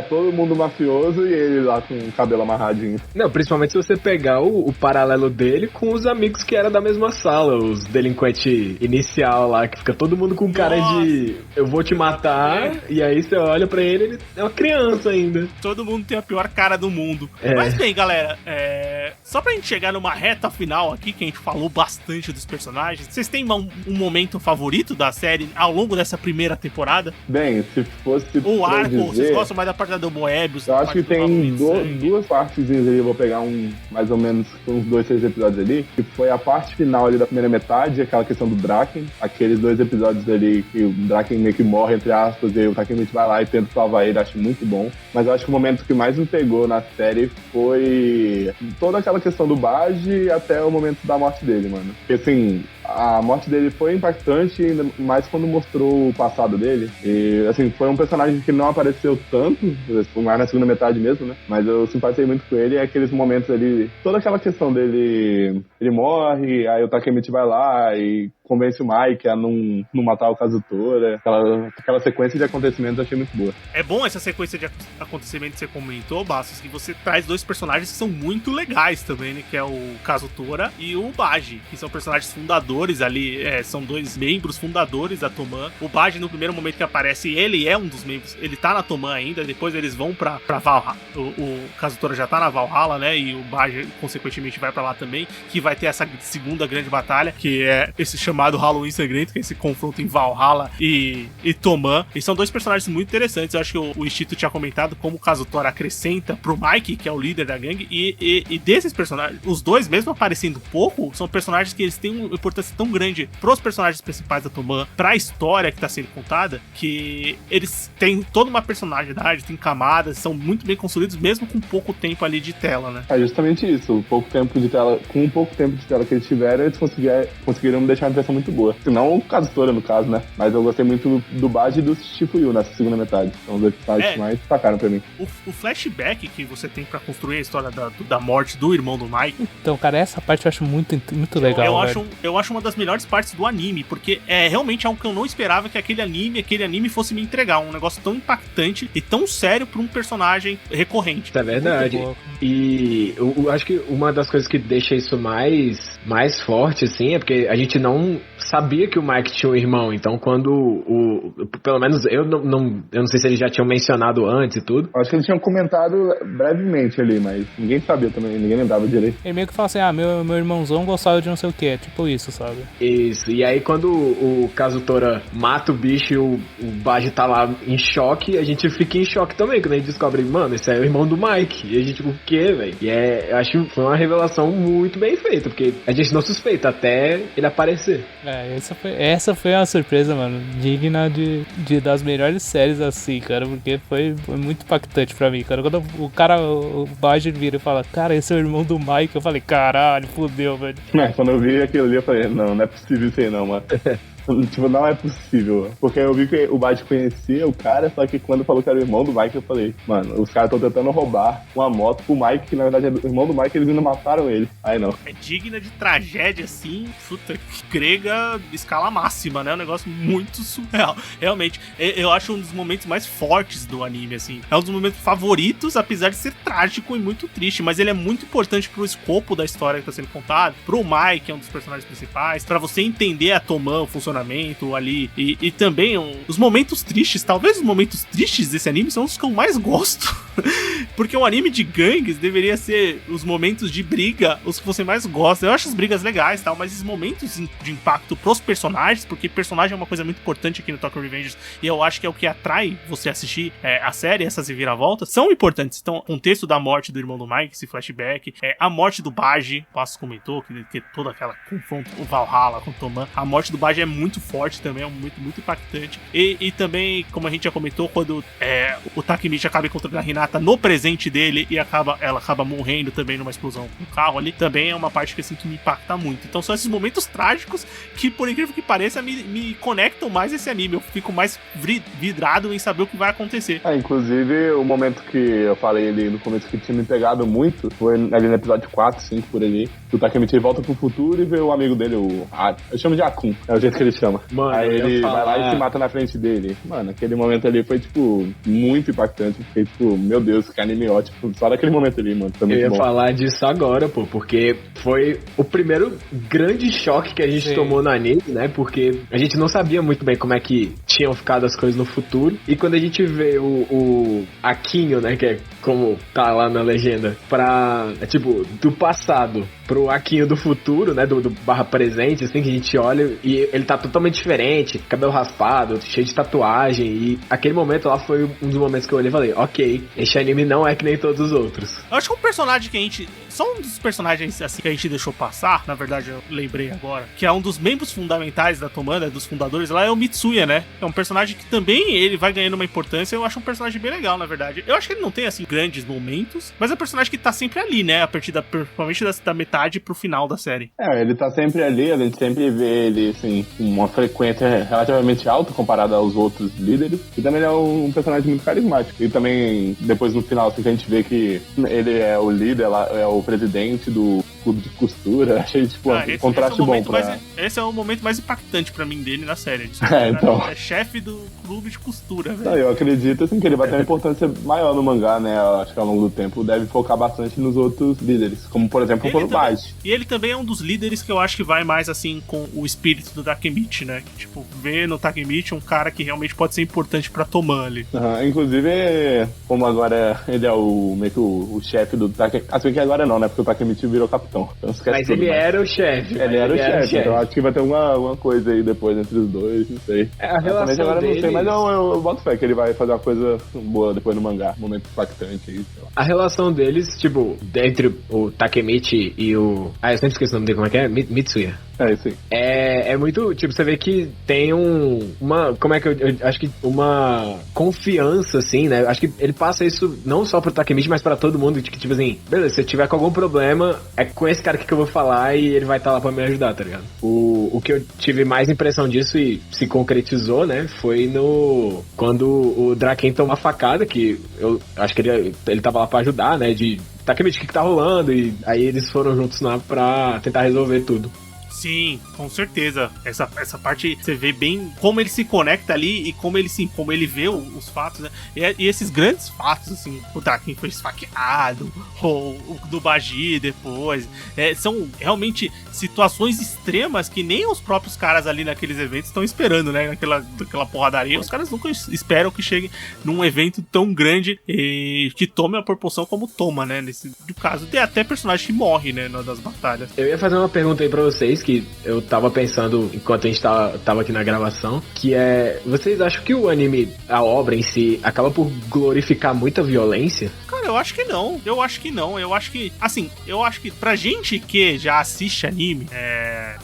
Todo mundo mafioso e ele lá com o cabelo amarradinho. Não, principalmente se você pegar o paralelo dele com os amigos que eram da mesma sala, os delinquentes inicial lá, que fica todo mundo com cara de eu vou te matar, e aí você olha pra ele é uma criança ainda. Todo mundo tem a pior cara do mundo. Mas bem, galera, só pra gente chegar numa reta final aqui, que a gente falou bastante dos personagens, vocês têm um momento favorito da série ao longo dessa primeira temporada? Bem, se fosse o arco, dizer, vocês gostam mais da parte da Moebius? Eu acho que tem duas partezinhas ali, eu vou pegar mais ou menos uns 2, 3 episódios ali, que foi a parte final ali da primeira metade, aquela questão do Draken, aqueles 2 episódios ali que o Draken meio que morre, entre aspas, e aí o Takemichi vai lá e tenta salvar ele, acho muito bom. Mas eu acho que o momento que mais me pegou na série foi foi toda aquela questão do Baji até o momento da morte dele, mano. Porque, assim, a morte dele foi impactante, ainda mais quando mostrou o passado dele. E, assim, foi um personagem que não apareceu tanto, mais na segunda metade mesmo, né? Mas eu simpatizei muito com ele. E aqueles momentos ali, toda aquela questão dele, ele morre, aí o Takemichi vai lá e convence o Mike a não matar o Kazutora. Aquela sequência de acontecimentos eu achei muito boa. É bom essa sequência de acontecimentos que você comentou, Bastos, que você traz dois personagens que são muito legais também, né? Que é o Kazutora e o Baji, que são personagens fundadores ali, são dois membros fundadores da Toman. O Baji, no primeiro momento que aparece, ele é um dos membros, ele tá na Toman ainda, depois eles vão pra Valhalla. O Kazutora já tá na Valhalla, né? E o Baji, consequentemente, vai pra lá também, que vai ter essa segunda grande batalha, que é esse chamado Halloween Sangrento, que é esse confronto em Valhalla e Toman. E são dois personagens muito interessantes. Eu acho que o Ishito tinha comentado como o Kazutora acrescenta pro Mike, que é o líder da gangue, e desses personagens, os dois, mesmo aparecendo pouco, são personagens que eles têm uma importância tão grande pros personagens principais da Toman, pra história que tá sendo contada, que eles têm toda uma personalidade, têm camadas, são muito bem construídos, mesmo com pouco tempo ali de tela, né? É justamente isso, com o pouco tempo de tela que eles tiveram, eles conseguiram deixar uma impressão muito boa. Se não o Kazutora, no caso, né? Mas eu gostei muito do Baji e do Shifuyu nessa segunda metade. São os dois personagens que mais destacaram pra mim. O flashback que você tem pra construir a história da morte do irmão do Mike. Então, cara, essa parte eu acho muito legal. Eu acho uma das melhores partes do anime, porque é realmente algo que eu não esperava que aquele anime fosse me entregar. Um negócio tão impactante e tão sério pra um personagem recorrente. É verdade. E eu acho que uma das coisas que deixa isso mais forte, assim, é porque a gente não sabia que o Mike tinha um irmão. Então, quando pelo menos eu não sei se eles já tinham mencionado antes e tudo. Acho que eles tinham comentado brevemente ali, mas ninguém sabia também, ninguém lembrava direito. Ele meio que fala assim, meu irmãozão gostava de não sei o que, tipo isso, sabe? Isso, e aí quando o Kazutora mata o bicho e o Baji tá lá em choque, a gente fica em choque também, quando a gente descobre, mano, esse é o irmão do Mike. E a gente, o quê, velho? E eu acho que foi uma revelação muito bem feita, porque a gente não suspeita até ele aparecer. Essa foi uma surpresa, mano, digna de das melhores séries assim, cara, porque foi muito impactante pra mim, cara. Quando o Baji vira e fala, cara, esse é o irmão do Mike, eu falei, caralho, fudeu, velho. Quando eu vi aquilo ali, eu falei, não é possível isso aí não, mano. Tipo, não é possível. Porque eu vi que o Baji conhecia o cara, só que quando falou que era o irmão do Mike, eu falei, mano, os caras estão tentando roubar uma moto pro Mike, que na verdade é o irmão do Mike, eles ainda mataram ele. Aí não. É digna de tragédia, assim, puta, grega, escala máxima, né? Um negócio muito surreal. Realmente, eu acho um dos momentos mais fortes do anime, assim. É um dos momentos favoritos, apesar de ser trágico e muito triste, mas ele é muito importante pro escopo da história que tá sendo contada, pro Mike, que é um dos personagens principais, pra você entender a Toman, o funcionamento ali, e também os momentos tristes, talvez os momentos tristes desse anime são os que eu mais gosto, porque o anime de gangues deveria ser os momentos de briga, os que você mais gosta. Eu acho as brigas legais, tal, mas esses momentos de impacto pros personagens, porque personagem é uma coisa muito importante aqui no Tokyo Revengers, e eu acho que é o que atrai você assistir a série, essas reviravoltas, são importantes. Então, o contexto da morte do irmão do Mike, esse flashback, a morte do Baji, o Passos comentou, que toda aquela confronto, o Valhalla com o Toman, a morte do Baji é muito forte também, é muito impactante. E também, como a gente já comentou, quando o Takemichi acaba encontrando a Hinata no presente dele e ela acaba morrendo também numa explosão no carro ali, também é uma parte que, assim, que me impacta muito. Então são esses momentos trágicos que, por incrível que pareça, me conectam mais esse anime. Eu fico mais vidrado em saber o que vai acontecer. Inclusive, o momento que eu falei ali no começo que tinha me pegado muito foi ali no episódio 4, 5, por ali. O Takemichi volta pro futuro e vê o amigo dele, eu chamo de Akun, é o jeito que ele chama. Mano, aí ele vai lá e se mata na frente dele. Mano, aquele momento ali foi, tipo, muito impactante. Fiquei, tipo, meu Deus, que anime ótimo. Só daquele momento ali, mano. Foi muito bom. Eu ia falar disso agora, pô, porque foi o primeiro grande choque que a gente tomou no anime, né? Porque a gente não sabia muito bem como é que tinham ficado as coisas no futuro. E quando a gente vê o Aquinho, né, que é como tá lá na legenda, tipo, do passado pro Aquinho do futuro, né, do barra presente, assim, que a gente olha e ele tá totalmente diferente, cabelo raspado, cheio de tatuagem, e aquele momento lá foi um dos momentos que eu olhei e falei, ok, esse anime não é que nem todos os outros. Eu acho que um personagem que a gente... Só um dos personagens, assim, que a gente deixou passar, na verdade eu lembrei agora, que é um dos membros fundamentais da Toman, dos fundadores lá, é o Mitsuya, né? É um personagem que também ele vai ganhando uma importância. Eu acho um personagem bem legal, na verdade. Eu acho que ele não tem, assim, grandes momentos, mas é um personagem que tá sempre ali, né? A partir principalmente da metade pro final da série. Ele tá sempre ali, a gente sempre vê ele, assim, com uma frequência relativamente alta comparada aos outros líderes. E também ele é um personagem muito carismático. E também, depois no final, assim, que a gente vê que ele é o líder, é o presidente do clube de costura. Achei, tipo, um contraste bom pra... Esse é o momento mais impactante pra mim dele na série. Então. É chefe do clube de costura, velho. Não, eu acredito, assim, que ele vai ter uma importância maior no mangá, né? Eu acho que ao longo do tempo deve focar bastante nos outros líderes, como, por exemplo, o Konobashi. E ele também é um dos líderes que eu acho que vai mais, assim, com o espírito do Takemichi, né? Que, tipo, vê no Takemichi um cara que realmente pode ser importante pra Toman ali. Inclusive, como agora ele é meio que o chefe do Takemichi. Assim que agora não, né? Porque o Takemichi virou capitão. Então, mas ele era o chefe. Ele era o chefe, então acho que vai ter uma coisa aí depois entre os dois, não sei. A relação agora deles... não sei, mas eu boto fé que ele vai fazer uma coisa boa depois no mangá. Um momento impactante aí, sei lá. A relação deles, tipo, entre o Takemichi e o... eu sempre esqueci o nome dele, como é que é? Mitsuya. É isso aí. É muito, tipo, você vê que tem uma, como é que eu acho que uma confiança, assim, né? Acho que ele passa isso não só pro Takemichi, mas pra todo mundo, que tipo assim, beleza, se eu tiver com algum problema, é com esse cara aqui que eu vou falar e ele vai estar lá pra me ajudar, tá ligado? O que eu tive mais impressão disso e se concretizou, né, foi quando o Draken tomou a facada, que eu acho que ele tava lá pra ajudar, né, de Takemichi, o que tá rolando, e aí eles foram juntos lá pra tentar resolver tudo. Sim, com certeza. Essa parte você vê bem como ele se conecta ali e como ele vê os fatos, né? E esses grandes fatos, assim, o Draken foi esfaqueado, ou o do Bagi depois. São realmente situações extremas que nem os próprios caras ali naqueles eventos estão esperando, né? Naquela porradaria. Os caras nunca esperam que chegue num evento tão grande e que tome a proporção como toma, né? Nesse caso, tem até personagem que morre, né? Das batalhas. Eu ia fazer uma pergunta aí pra vocês, que eu tava pensando enquanto a gente tava aqui na gravação, que vocês acham que o anime, a obra em si, acaba por glorificar muita violência? Cara, eu acho que não. Eu acho que, assim, pra gente que já assiste anime,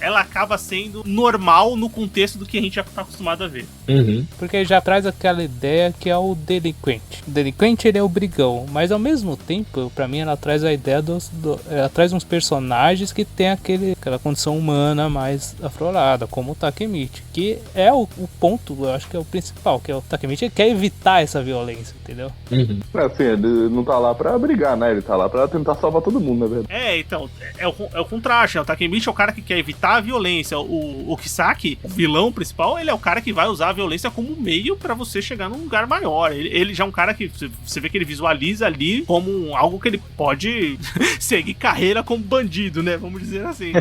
ela acaba sendo normal no contexto do que a gente já tá acostumado a ver. Uhum. Porque já traz aquela ideia que é o delinquente. O delinquente, ele é o brigão, mas ao mesmo tempo, pra mim, ela traz a ideia ela traz uns personagens que tem aquela condição humana mais aflorada, como o Takemichi, que é o ponto, eu acho que é o principal, que é o Takemichi, ele quer evitar essa violência, entendeu? Uhum. Assim, ele não tá lá pra brigar, né? Ele tá lá pra tentar salvar todo mundo, na verdade. Então, é o contraste, né? O Takemichi é o cara que quer evitar a violência. O Kisaki, o vilão principal, ele é o cara que vai usar a violência como meio pra você chegar num lugar maior. Ele já é um cara que você vê que ele visualiza ali como algo que ele pode seguir carreira como bandido, né? Vamos dizer assim.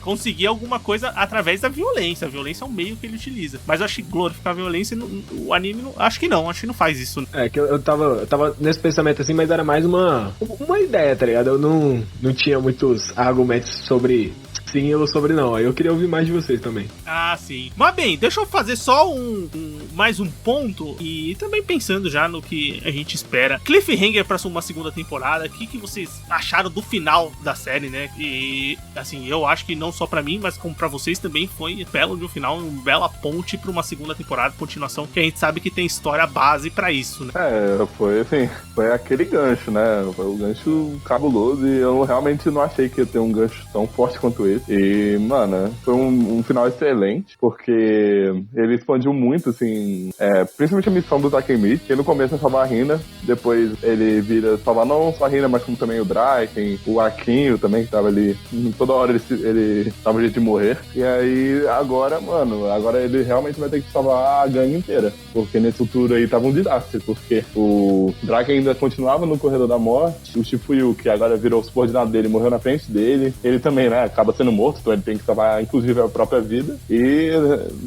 Conseguir alguma coisa através da violência. A violência é um meio que ele utiliza. Mas eu acho que glorificar a violência, o anime, acho que não faz isso. Que eu tava nesse pensamento assim, mas era mais uma ideia, tá ligado? Eu não tinha muitos argumentos sobre sim ou sobre não. Aí eu queria ouvir mais de vocês também. Ah, sim. Mas bem, deixa eu fazer só mais um ponto e também pensando já no que a gente espera. Cliffhanger pra uma segunda temporada. O que vocês acharam do final da série, né? E, assim, eu acho que não só pra mim, mas como pra vocês também foi belo de um final, uma bela ponte pra uma segunda temporada, continuação, que a gente sabe que tem história base pra isso, né? Foi assim, foi aquele gancho, né? Foi um gancho cabuloso e eu realmente não achei que ia ter um gancho tão forte quanto esse. E, mano, foi um final excelente, porque ele expandiu muito, assim, principalmente a missão do Takemichi, que no começo é salvar a Hina, depois ele vira salvar não só a Hina, mas como também o Draken, o Akinho também, que tava ali, toda hora ele tava jeito de morrer. E aí, agora ele realmente vai ter que salvar a gangue inteira, porque nesse futuro aí tava um desastre, porque o Draken ainda continuava no corredor da morte, o Shifuyu, que agora virou o subordinado dele, morreu na frente dele, ele também, né, acaba sendo morto, então ele tem que salvar, inclusive, a própria vida. E,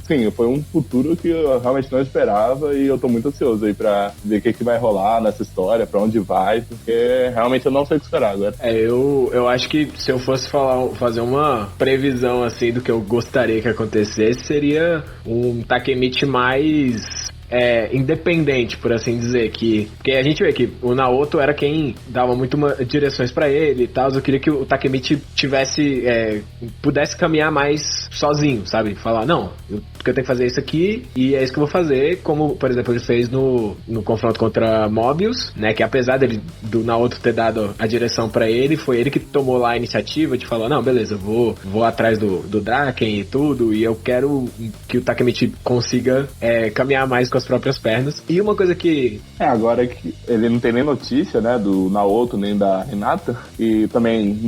sim, foi um futuro que eu realmente não esperava e eu tô muito ansioso aí pra ver o que vai rolar nessa história, pra onde vai, porque realmente eu não sei o que esperar agora. Eu acho que se eu fosse fazer uma previsão, assim, do que eu gostaria que acontecesse, seria um Takemichi mais independente, por assim dizer, porque a gente vê que o Naoto era quem dava muito direções pra ele e tal. Eu queria que o Takemichi pudesse caminhar mais sozinho, sabe? Falar, não, eu tenho que fazer isso aqui e é isso que eu vou fazer, como, por exemplo, ele fez no confronto contra Mobius, né? Que apesar do Naoto ter dado a direção pra ele, foi ele que tomou lá a iniciativa de falar, não, beleza, eu vou atrás do Draken e tudo, e eu quero que o Takemichi consiga caminhar mais com as próprias pernas. E uma coisa que... agora que ele não tem nem notícia, né, do Naoto, nem da Hinata, e também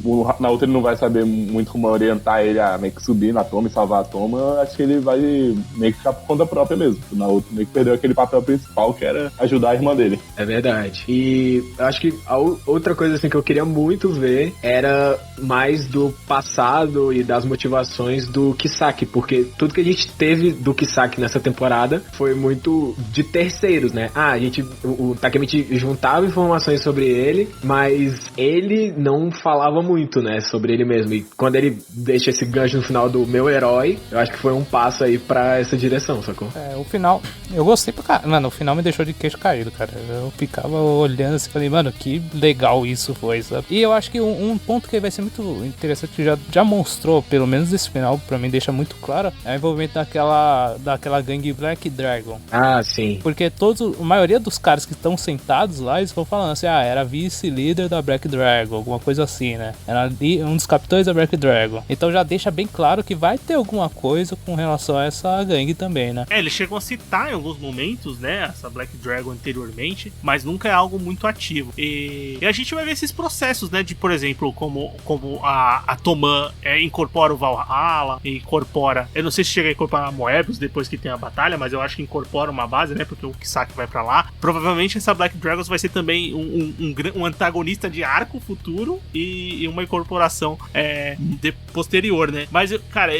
o Naoto ele não vai saber muito como orientar ele a meio que subir na Toma e salvar a Toma. Eu acho que ele vai meio que ficar por conta própria mesmo. O Naoto meio que perdeu aquele papel principal, que era ajudar a irmã dele. É verdade. E eu acho que a outra coisa assim que eu queria muito ver era mais do passado e das motivações do Kisaki, porque tudo que a gente teve do Kisaki nessa temporada foi muito de terceiros, né? O Takemichi juntava informações sobre ele, mas ele não falava muito, né, sobre ele mesmo. E quando ele deixa esse gancho no final do meu herói, eu acho que foi um passo aí pra essa direção, sacou? O final, eu gostei pra caramba. Mano, o final me deixou de queixo caído, cara. Eu ficava olhando assim e falei, mano, que legal isso foi, sabe? E eu acho que um ponto que vai ser muito interessante, que já mostrou, pelo menos esse final, pra mim deixa muito claro, é o envolvimento daquela gangue Black Dragon. Ah, sim. Porque a maioria dos caras que estão sentados lá, eles vão falando assim, era vice-líder da Black Dragon, alguma coisa assim, né? Era um dos capitães da Black Dragon. Então já deixa bem claro que vai ter alguma coisa com relação a essa gangue também, né? Eles chegam a citar em alguns momentos, né, essa Black Dragon anteriormente, mas nunca é algo muito ativo. E a gente vai ver esses processos, né, de, por exemplo, como a Toman incorpora o Valhalla, incorpora, eu não sei se chega a incorporar a Moebius depois que tem a batalha, mas eu acho que incorpora uma base, né, porque o Kisaki vai pra lá. Provavelmente essa Black Dragons vai ser também um antagonista de arco futuro e uma incorporação posterior, né. Mas, cara,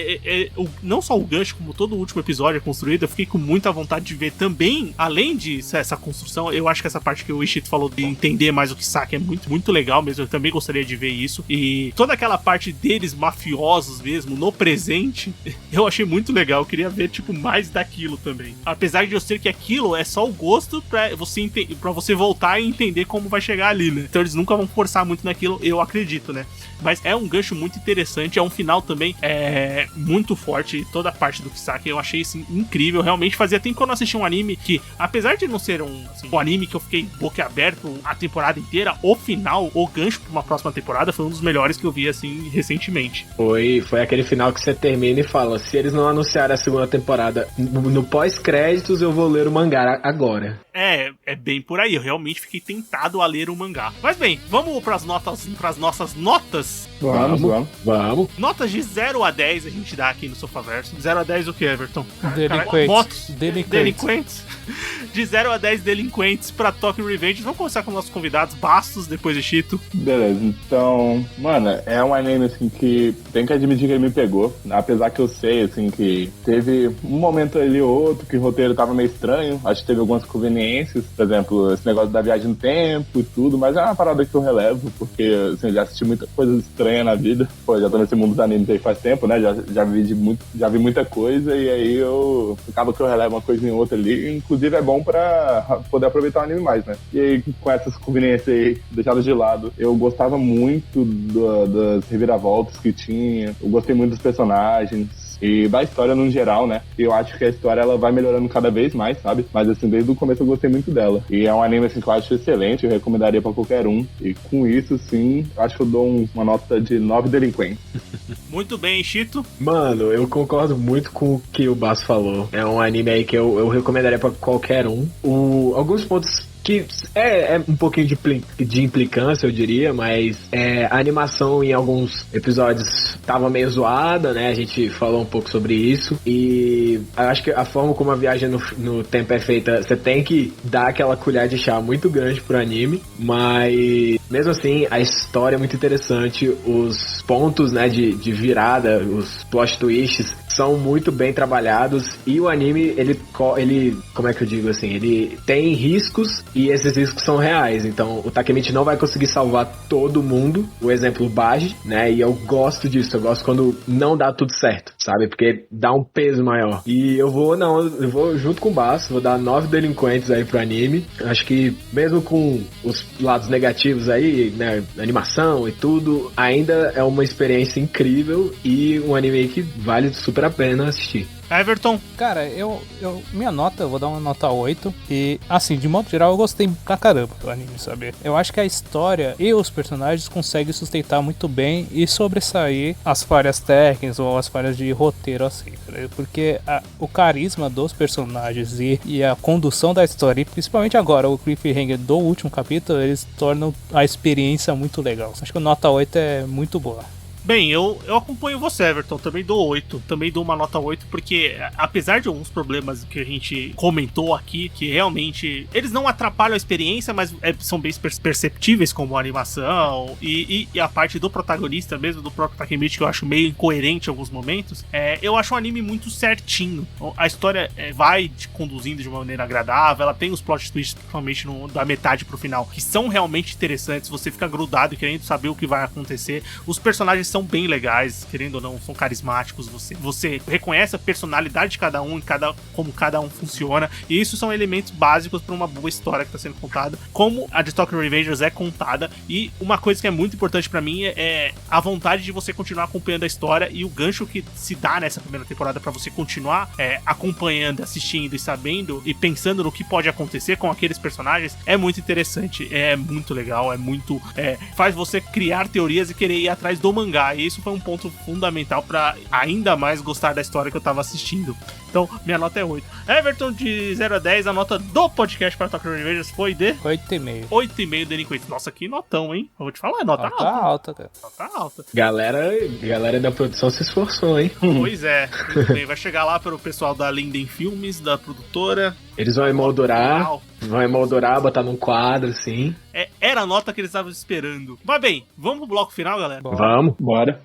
não só o gancho, como todo o último episódio é construído, eu fiquei com muita vontade de ver também, além de essa construção. Eu acho que essa parte que o Ishito falou de entender mais o Kisaki é muito, muito legal mesmo. Eu também gostaria de ver isso. E toda aquela parte deles mafiosos mesmo, no presente, eu achei muito legal. Eu queria ver, tipo, mais daquilo também. Apesar de eu ser que aquilo é só o gosto pra você voltar e entender como vai chegar ali, né? Então eles nunca vão forçar muito naquilo, eu acredito, né? Mas é um gancho muito interessante, é um final também muito forte. Toda a parte do Kisaki eu achei assim, incrível. Realmente fazia tempo que eu não assisti um anime que, apesar de não ser um anime que eu fiquei boquiaberto a temporada inteira, o final, o gancho pra uma próxima temporada foi um dos melhores que eu vi assim recentemente. Foi aquele final que você termina e fala, se eles não anunciarem a segunda temporada no pós-créditos, eu vou ler o mangá agora. É bem por aí, eu realmente fiquei tentado a ler o mangá. Mas bem, vamos pras nossas notas? Vamos. Notas de 0 a 10 a gente dá aqui no Sofaverso. 0 a 10 o que, Everton? Delinquentes. De 0 a 10 delinquentes pra Tokyo Revengers. Vamos começar com nossos convidados, Bastos, depois de Chito. Beleza, então, mano, é um anime, assim, que tem que admitir que ele me pegou. Apesar que eu sei, assim, que teve um momento ali ou outro que o roteiro tava meio estranho. Acho que teve algumas conveniências, por exemplo, esse negócio da viagem no tempo e tudo, mas é uma parada que eu relevo, porque, assim, eu já assisti muita coisa estranha na vida. Pô, já tô nesse mundo dos animes aí faz tempo, né? Já vi muita coisa, e aí acaba que eu relevo uma coisa em outra ali. Inclusive é bom pra poder aproveitar o anime mais, né? E aí, com essas conveniências aí deixadas de lado, eu gostava muito das reviravoltas que tinha, eu gostei muito dos personagens e da história no geral, né? E eu acho que a história ela vai melhorando cada vez mais, sabe? Mas assim, desde o começo eu gostei muito dela. E é um anime assim que eu acho excelente, eu recomendaria pra qualquer um. E com isso, sim, acho que eu dou uma nota de 9 delinquentes. Muito bem, Chito. Mano, eu concordo muito com o que o Basso falou. É um anime aí que eu recomendaria pra qualquer um. Alguns pontos que é um pouquinho de implicância, eu diria, mas a animação em alguns episódios tava meio zoada, né? A gente falou um pouco sobre isso, e eu acho que a forma como a viagem no tempo é feita, você tem que dar aquela colher de chá muito grande pro anime, mas mesmo assim, a história é muito interessante, os pontos, né, de virada, os plot twists são muito bem trabalhados e o anime, ele, como é que eu digo assim, ele tem riscos e esses riscos são reais, então o Takemichi não vai conseguir salvar todo mundo, o exemplo Baji, né, e eu gosto disso, eu gosto quando não dá tudo certo, sabe, porque dá um peso maior, e eu vou junto com o Basso, vou dar 9 delinquentes aí pro anime, acho que mesmo com os lados negativos aí, né, animação e tudo, ainda é uma experiência incrível e um anime que vale super a pena assistir. Everton? Cara, minha nota, eu vou dar uma nota 8. E, assim, de modo geral, eu gostei pra caramba do anime, sabe? Eu acho que a história e os personagens conseguem sustentar muito bem e sobressair as falhas técnicas ou as falhas de roteiro, assim. Porque o carisma dos personagens e a condução da história, e principalmente agora, o cliffhanger do último capítulo, eles tornam a experiência muito legal. Acho que a nota 8 é muito boa. Bem, eu acompanho você, Everton, também dou 8, também dou uma nota 8, porque apesar de alguns problemas que a gente comentou aqui, que realmente eles não atrapalham a experiência, mas são bem perceptíveis, como a animação e a parte do protagonista mesmo, do próprio Takemichi, que eu acho meio incoerente em alguns momentos, eu acho um anime muito certinho. A história vai te conduzindo de uma maneira agradável, ela tem os plot twists, principalmente da metade pro final, que são realmente interessantes, você fica grudado e querendo saber o que vai acontecer. Os personagens são bem legais, querendo ou não, são carismáticos, você reconhece a personalidade de cada um e como cada um funciona, e isso são elementos básicos para uma boa história que está sendo contada, como a de Tokyo Revengers é contada. E uma coisa que é muito importante para mim é a vontade de você continuar acompanhando a história e o gancho que se dá nessa primeira temporada para você continuar acompanhando, assistindo e sabendo e pensando no que pode acontecer com aqueles personagens é muito interessante, é muito legal, faz você criar teorias e querer ir atrás do mangá. E isso foi um ponto fundamental pra ainda mais gostar da história que eu tava assistindo. Então, minha nota é 8. Everton, de 0 a 10, a nota do podcast para Tokyo Revengers foi de 8,5. 8,5 delinquentes. Nossa, que notão, hein? Eu vou te falar, nota alta. Alta, cara. Nota alta. Galera da produção se esforçou, hein? Pois é. Muito bem. Vai chegar lá pelo pessoal da Linden Filmes, da produtora. Eles vão emoldurar, botar num quadro, assim. Era a nota que eles estavam esperando. Mas bem, vamos pro bloco final, galera? Vamos. Bora.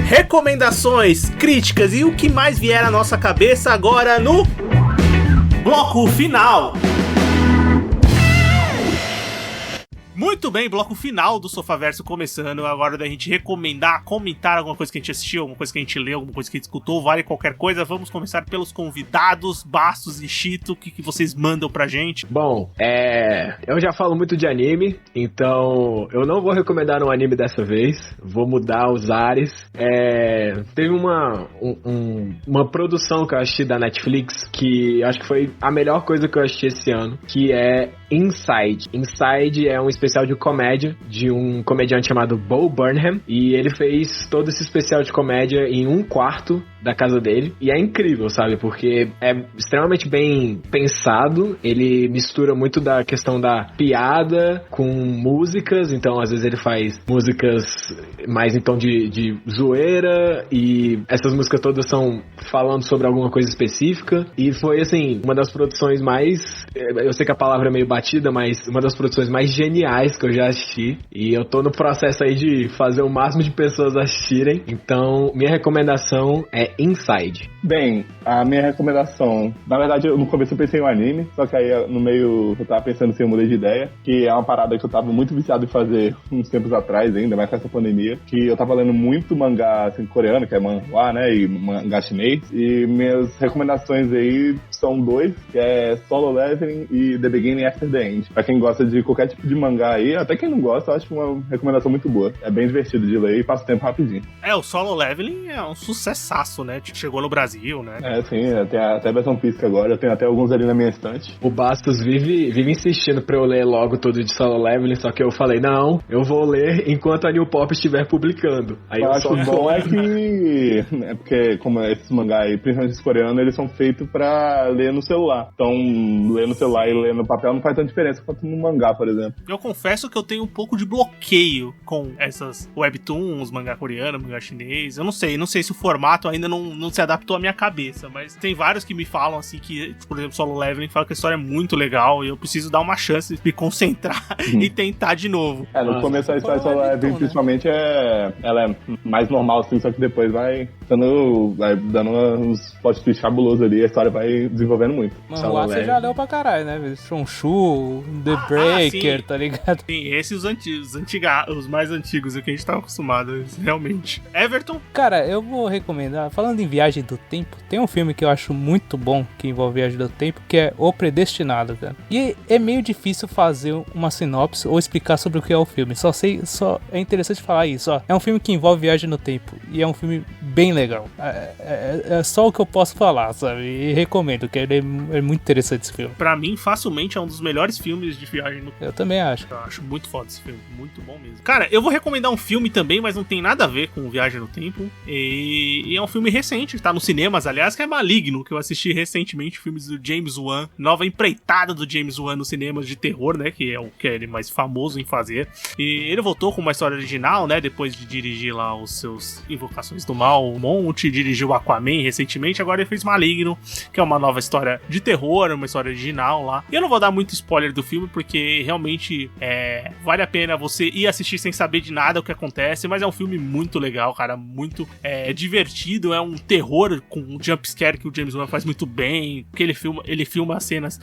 Recomendações, críticas e o que mais vier à nossa cabeça agora no bloco final. Muito bem, bloco final do Sofaverso começando. Agora da gente recomendar, comentar alguma coisa que a gente assistiu, alguma coisa que a gente leu, alguma coisa que a gente escutou, vale qualquer coisa. Vamos começar pelos convidados, Bastos e Chito. O que vocês mandam pra gente? Bom, eu já falo muito de anime, então eu não vou recomendar um anime dessa vez. Vou mudar os ares. Teve uma produção que eu assisti da Netflix, que acho que foi a melhor coisa que eu assisti esse ano, que é Inside. Inside é um especial de comédia de um comediante chamado Bo Burnham, e ele fez todo esse especial de comédia em um quarto da casa dele, e é incrível, sabe, porque é extremamente bem pensado. Ele mistura muito da questão da piada com músicas, então às vezes ele faz músicas mais em tom de zoeira, e essas músicas todas são falando sobre alguma coisa específica, e foi assim, uma das produções mais, eu sei que a palavra é meio batida, mas uma das produções mais geniais que eu já assisti, e eu tô no processo aí de fazer o máximo de pessoas assistirem. Então minha recomendação é Inside. Bem, a minha recomendação, na verdade, no começo eu pensei em um anime, só que aí no meio eu tava pensando se eu mudei de ideia, que é uma parada que eu tava muito viciado em fazer uns tempos atrás ainda, mais com essa pandemia, que eu tava lendo muito mangá assim, coreano, que é manhwa, né, e mangá chinês, e minhas recomendações aí são 2, que é Solo Leveling e The Beginning After the End. Pra quem gosta de qualquer tipo de mangá aí, até quem não gosta, eu acho uma recomendação muito boa. É bem divertido de ler e passa o tempo rapidinho. O Solo Leveling é um sucessaço, né? Chegou no Brasil, né? Sim, tem até a versão física agora, eu tenho até alguns ali na minha estante. O Bastos vive insistindo pra eu ler logo tudo de Solo Leveling, só que eu falei, não, eu vou ler enquanto a New Pop estiver publicando. Aí eu acho bom é que... porque como esses mangá aí, principalmente os coreanos, eles são feitos pra ler no celular. Então, ler no celular e ler no papel não faz tanta diferença quanto no mangá, por exemplo. Eu confesso que eu tenho um pouco de bloqueio com essas webtoons, mangá coreano, mangá chinês. Eu não sei se o formato ainda não se adaptou à minha cabeça, mas tem vários que me falam assim que, por exemplo, Solo Leveling fala que a história é muito legal e eu preciso dar uma chance de me concentrar e tentar de novo. No começo a história de Solo Leveling, principalmente, ela é mais normal, assim, só que depois vai dando uns plot twists cabulosos ali, a história vai desenvolvendo muito. Manhua você já leu pra caralho, né? Shonshu, The Breaker, tá ligado? Sim, esses os mais antigos, o que a gente tava acostumado, realmente. Everton? Cara, eu vou recomendar, falando em viagem do tempo, tem um filme que eu acho muito bom que envolve viagem do tempo, que é O Predestinado, cara. E é meio difícil fazer uma sinopse ou explicar sobre o que é o filme. Só é interessante falar isso, ó. É um filme que envolve viagem no tempo e é um filme bem legal. É só o que eu posso falar, sabe? E recomendo, que é muito interessante esse filme. Pra mim, facilmente é um dos melhores filmes de viagem no tempo. Eu também acho. Eu acho muito foda esse filme, muito bom mesmo. Cara, eu vou recomendar um filme também, mas não tem nada a ver com Viagem no Tempo. E é um filme recente, tá nos cinemas, aliás, que é Maligno, que eu assisti recentemente, filmes do James Wan, nova empreitada do James Wan nos cinemas de terror, né, que é o que ele é mais famoso em fazer. E ele voltou com uma história original, né, depois de dirigir lá os seus Invocações do Mal, um monte, dirigiu Aquaman recentemente, agora ele fez Maligno, que é uma nova história de terror, uma história original lá. E eu não vou dar muito spoiler do filme, porque realmente vale a pena você ir assistir sem saber de nada o que acontece, mas é um filme muito legal, cara, muito divertido, é um terror com um jumpscare que o James Wan faz muito bem, que ele filma as cenas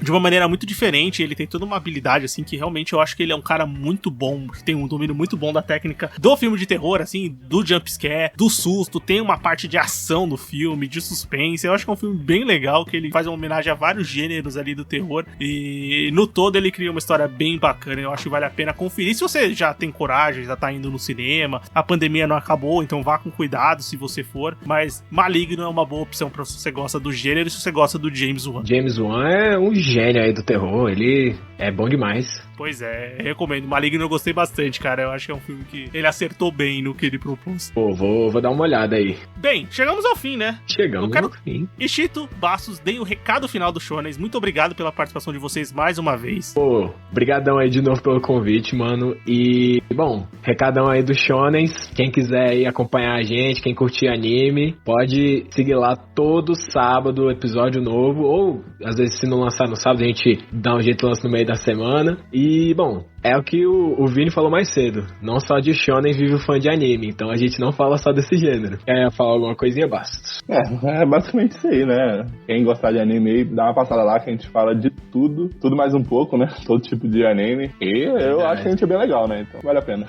de uma maneira muito diferente, ele tem toda uma habilidade, assim, que realmente eu acho que ele é um cara muito bom, que tem um domínio muito bom da técnica do filme de terror, assim, do jumpscare, do susto, tem uma parte de ação no filme, de suspense, eu acho que é um filme bem legal, que ele faz uma homenagem a vários gêneros ali do terror, e no todo ele cria uma história bem bacana, eu acho que vale a pena conferir, se você já tem coragem, já tá indo no cinema, a pandemia não acabou, então vá com cuidado se você for, mas Maligno é uma boa opção pra se você gosta do gênero e se você gosta do James Wan. James Wan é um gênio aí do terror, ele é bom demais. Pois é, recomendo. Maligno eu gostei bastante, cara. Eu acho que é um filme que ele acertou bem no que ele propôs. Pô, vou dar uma olhada aí. Bem, chegamos ao fim, né? Chegamos ao fim. Ishito, Bastos, deem o recado final do Shonens. Muito obrigado pela participação de vocês mais uma vez. Pô, brigadão aí de novo pelo convite, mano. E, bom, recadão aí do Shonens. Quem quiser aí acompanhar a gente, quem curtir anime, pode seguir lá todo sábado episódio novo. Ou, às vezes, se não lançar no sábado, a gente dá um jeito de lançar no meio da semana. E, bom, é o que o Vini falou mais cedo. Não só de shonen vive o fã de anime. Então a gente não fala só desse gênero. Quer falar alguma coisinha, Bastos? É basicamente isso aí, né? Quem gostar de anime, dá uma passada lá que a gente fala de tudo mais um pouco, né? Todo tipo de anime. E eu acho que a gente é bem legal, né? Então vale a pena.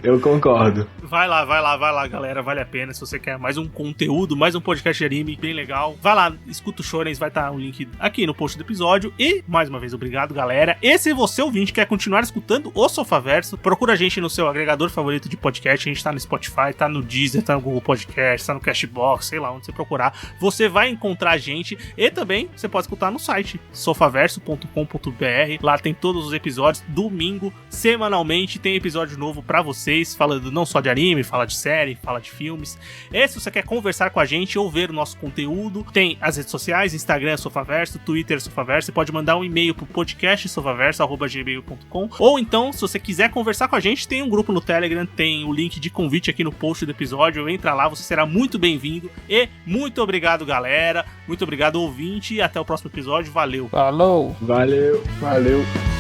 Eu concordo. Vai lá, galera. Vale a pena. Se você quer mais um conteúdo, mais um podcast de anime bem legal, vai lá, escuta o Shonens, vai estar o link aqui no post do episódio. E, mais uma vez, obrigado, galera. E se você, ouvinte, quer continuar escutando o Sofaverso, procura a gente no seu agregador favorito de podcast. A gente tá no Spotify, tá no Deezer, tá no Google Podcast, tá no Cashbox, sei lá onde você procurar. Você vai encontrar a gente. E também você pode escutar no site sofaverso.com.br. Lá tem todos os episódios. Domingo, semanalmente, tem episódio novo pra vocês, falando não só de anime, fala de série, fala de filmes. E se você quer conversar com a gente ou ver o nosso conteúdo, tem as redes sociais, Instagram Sofaverso, Twitter Sofaverso. Você pode mandar um e-mail pro podcast sofaverso@gmail.com. Ou então, se você quiser conversar com a gente, tem um grupo no Telegram, tem o link de convite aqui no post do episódio. Entra lá, você será muito bem-vindo. E muito obrigado, galera. Muito obrigado, ouvinte. E até o próximo episódio. Valeu. Falou. Valeu. Valeu.